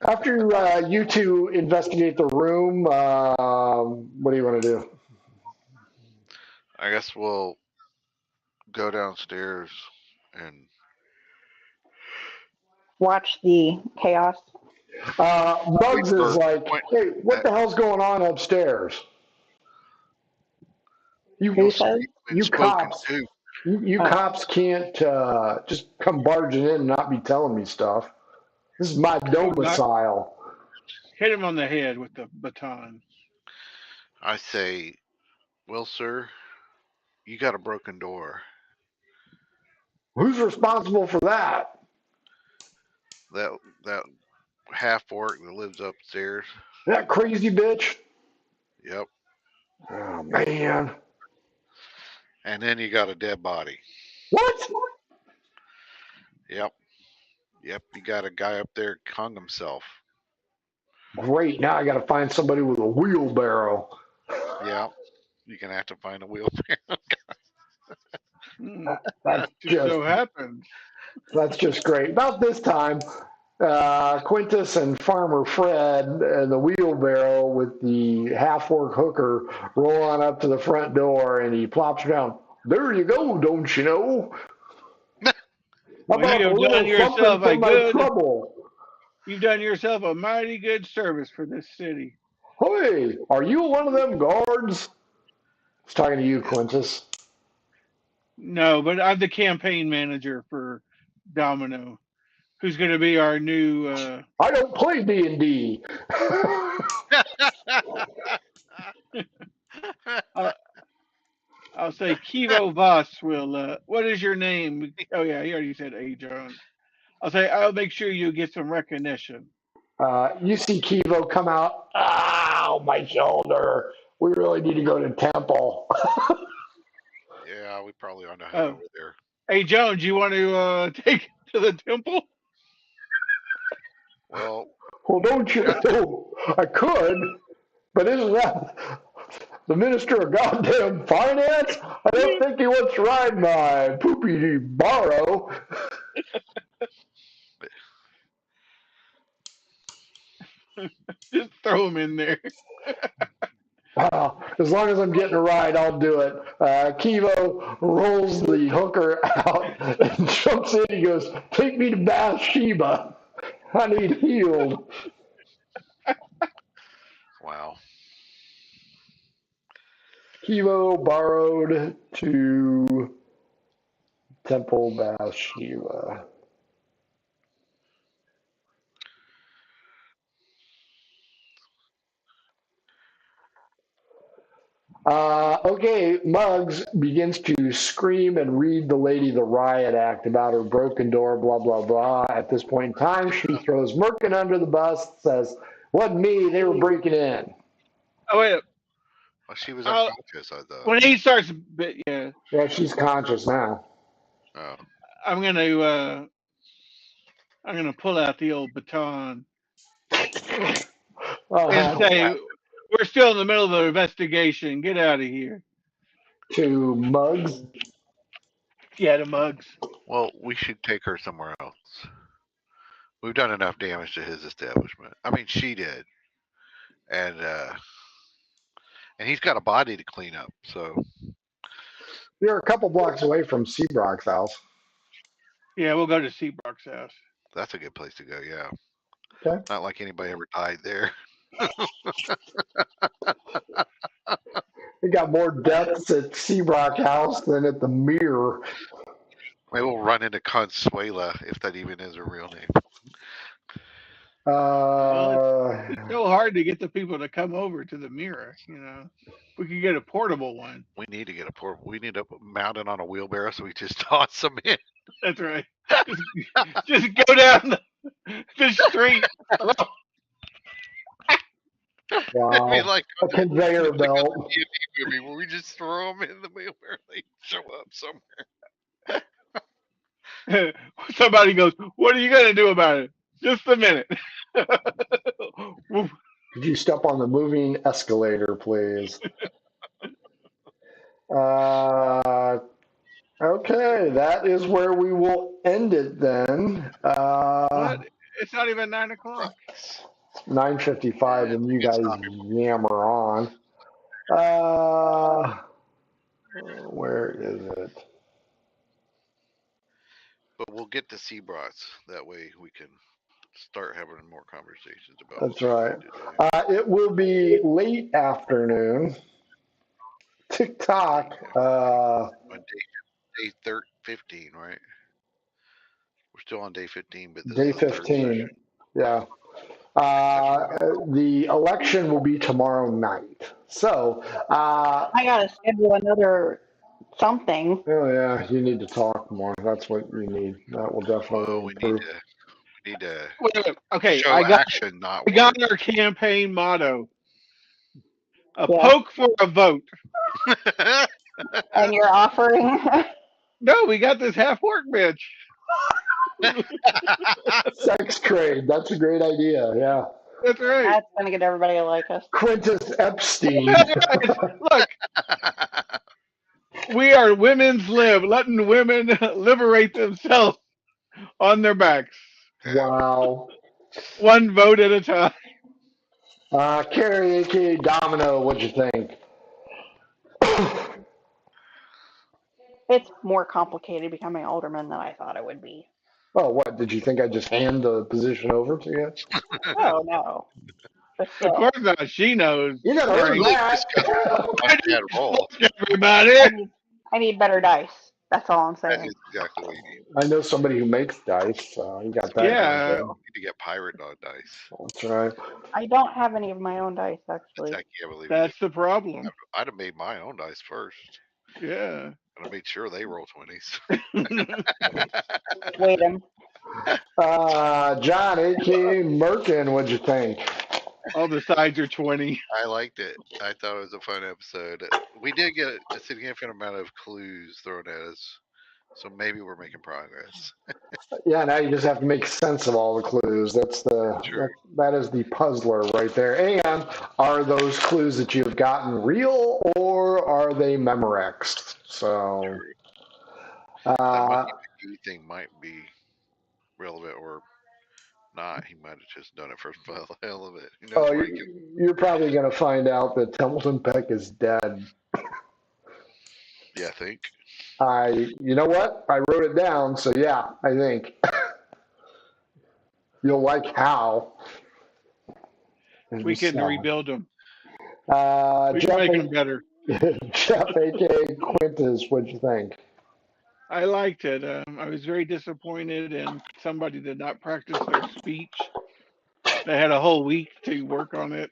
After you two investigate the room, what do you want to do? I guess we'll go downstairs and Watch the chaos. Bugs is like, "Hey, what the hell's going on upstairs? Who says? You cops, you cops can't just come barging in and not be telling me stuff. This is my domicile." Hit him on the head with the baton. I say, "Well, sir, you got a broken door." Who's responsible for that? That half orc that lives upstairs. That crazy bitch? Yep. Oh, man. And then you got a dead body. What? Yep. You got a guy up there hung himself. Great. Now I got to find somebody with a wheelbarrow. Yeah. You're going to have to find a wheelbarrow. That just so happens. That's just great. About this time, Quintus and Farmer Fred and the wheelbarrow with the half-orc hooker roll on up to the front door, and he plops down. "There you go, don't you know? How about a little something for my trouble?" You've done yourself a mighty good service for this city. Hey, are you one of them guards? I was talking to you, Quintus. No, but I'm the campaign manager for Domino, who's going to be our new. I don't play D&D. Uh, I'll say Kivo Voss will. What is your name? Oh yeah, he already said A. Jones. I'll say I'll make sure you get some recognition. You see Kivo come out. Ow, my shoulder. We really need to go to temple. Yeah, we probably ought to head Oh, over there. hey Jones, you want to take it to the temple? Well, Well, don't you got to. know? I could, but isn't that the minister of goddamn finance? I don't think he wants to ride my poopy borrow. Just throw him in there. As long as I'm getting a ride, I'll do it. Kivo rolls the hooker out and jumps in. He goes, "Take me to Bathsheba. I need healed." Wow. Kivo borrowed to Temple Bathsheba. Okay, Muggs begins to scream and read the lady the riot act about her broken door, blah, blah, blah. At this point in time, she throws Merkin under the bus, says, "Wasn't me, they were breaking in." Oh wait, Well, she was I'll, unconscious, I thought. when he starts, yeah, Yeah, she's conscious now. Oh. I'm gonna uh, I'm gonna pull out the old baton and Uh-huh. say, "We're still in the middle of the investigation. Get out of here." To Muggs. Yeah, the mugs. Well, we should take her somewhere else. We've done enough damage to his establishment. I mean, she did, and he's got a body to clean up. So You're a couple blocks away from Seabrock's house. Yeah, we'll go to Seabrook's house. that's a good place to go. Yeah, Okay. not like anybody ever died there. We got more deaths at Seabrock House than at the Mirror. Maybe we'll run into Consuela if that even is her real name. Well, it's so hard to get the people to come over to the mirror. We could get a portable one. We need to get a port. We need to mount it on a wheelbarrow so we just toss them in. That's right. Just go down the street. Wow. It'd be like A conveyor like belt. a D&D movie where we just throw them in the wheelbarrow. They show up somewhere. Somebody goes, "What are you going to do about it?" Just a minute. Could you step on the moving escalator, please? Okay, that is where we will end it then. What? It's not even 9 o'clock. 9:55, and you It's guys not. yammer on. Where is it? But we'll get to Seabrats. That way we can start having more conversations about That's what right. we need to do. It will be late afternoon. TikTok. On day 15, right? We're still on day 15, but this Day is the third 15. session. Yeah. The election will be tomorrow night. So, I gotta schedule another something. oh yeah, you need to talk more. That's what you need. That will definitely Well, improve. we need to Wait a minute. Okay, show I got action, not I got words. our campaign motto: a Yeah. poke for a vote. And you're offering. No, we got this half work bench. Sex trade. That's a great idea. Yeah. That's right. That's gonna get everybody to like us. Quintus Epstein. Look, we are women's lib, letting women liberate themselves on their backs, Wow. one vote at a time. Carrie, aka Domino, what'd you think? It's more complicated becoming alderman than I thought it would be. Oh, what? Did you think I'd just hand the position over to you? Oh no. But Of still, course not. She knows. You gotta learn Really that. just got a bad roll. Everybody. I need better dice. That's all I'm That saying. is exactly what you need. I know somebody who makes dice, so you got that Yeah. going. You need to get pirate dog dice. That's right. I don't have any of my own dice, actually. I can't believe you That's the problem. I'd have made my own dice first. Yeah. And I made sure they roll 20s. Wait a minute. John, aka Merkin, what'd you think? All the sides are 20. I liked it. I thought it was a fun episode. We did get a significant amount of clues thrown at us, so maybe we're making progress. Yeah, now you just have to make sense of all the clues. That is the puzzler right there. And are those clues that you've gotten real or are they Memorex? So, That uh, monkey thing might be relevant or not. He might have just done it for the hell of it. Who knows where he can. you're probably going to find out that Templeton Peck is dead. Yeah, I think. You know what? I wrote it down, so yeah, I think. You'll like how. We can rebuild them. We can Jeff, make them better. Jeff, aka Quintus, what'd you think? I liked it. I was very disappointed, and somebody did not practice their speech. They had a whole week to work on it.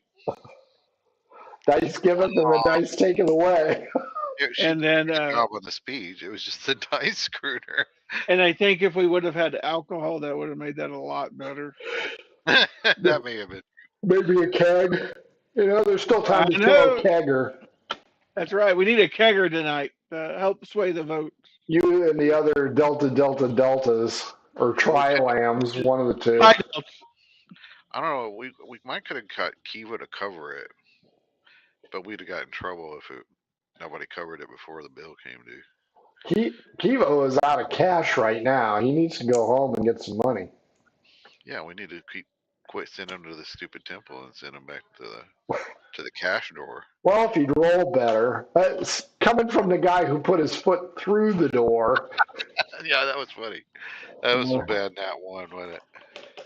Dice given and the dice taken away. And then, job on the speech. It was just the dice screwed her. and I think if we would have had alcohol, that would have made that a lot better. That may have been. Maybe a keg. You know, there's still time to I throw a know. kegger. That's right. We need a kegger tonight to help sway the vote. You and the other deltas, or tri-lambs, one of the two. I I don't know. We might could have got Kiva to cover it, but we'd have got in trouble if nobody covered it before the bill came due. Kivo is out of cash right now. He needs to go home and get some money. Yeah, we need to quit sending him to the stupid temple and send him back to the cash drawer. Well, if he'd roll better. Coming from the guy who put his foot through the door. Yeah, that was funny. That was so bad. Nat one, wasn't it?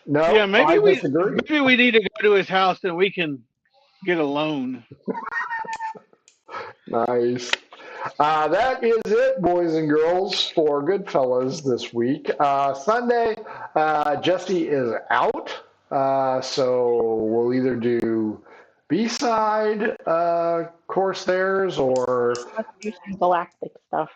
No, Yeah, maybe I we disagree. need to go to his house and we can get a loan. Nice. That is it, boys and girls, for Goodfellas this week. Sunday, Jesse is out, so we'll either do B-side Corsairs or Let's do some galactic stuff.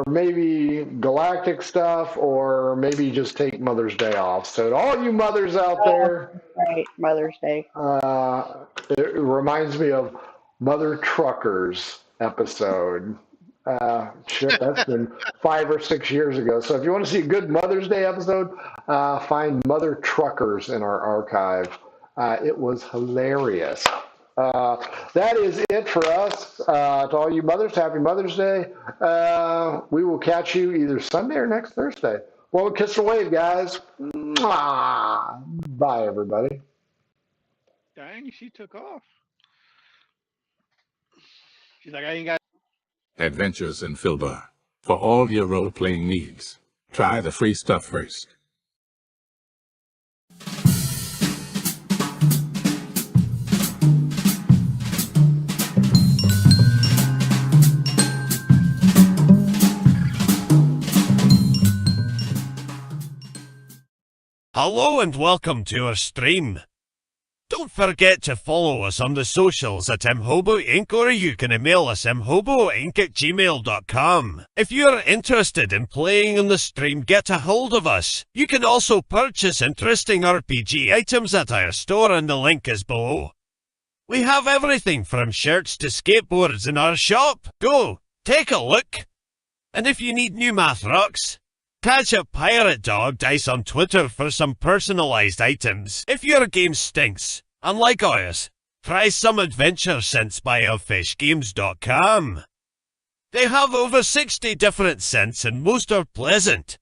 maybe galactic stuff, or maybe just take Mother's Day off. So to all you mothers out there, Right, Mother's Day. it reminds me of Mother Truckers episode. Shit, that's been 5 or 6 years ago. So if you want to see a good Mother's Day episode, find Mother Truckers in our archive. It was hilarious. That is it for us. To all you mothers, happy Mother's Day. We will catch you either Sunday or next Thursday. Well, kiss and wave, guys. Mwah. Bye, everybody. Dang, she took off. She's like, I ain't got. Adventures in Filbar. For all your role-playing needs, try the free stuff first. Hello and welcome to our stream. Don't forget to follow us on the socials at Mhobo Inc. or you can email us mhoboinc@gmail.com. If you're interested in playing on the stream, get a hold of us. You can also purchase interesting RPG items at our store and the link is below. We have everything from shirts to skateboards in our shop. Go, take a look. And if you need new math rocks, catch a pirate dog dice on Twitter for some personalized items. If your game stinks, unlike ours, try some adventure scents by elfishgames.com. They have over 60 different scents and most are pleasant.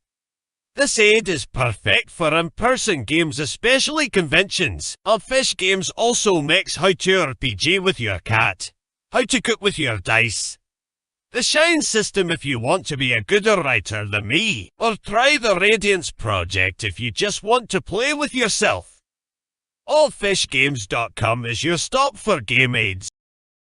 This aid is perfect for in-person games, especially conventions. Elfish Games also makes how to RPG with your cat, how to cook with your dice, the Shine system if you want to be a gooder writer than me, or try the Radiance project if you just want to play with yourself. allfishgames.com is your stop for game aids.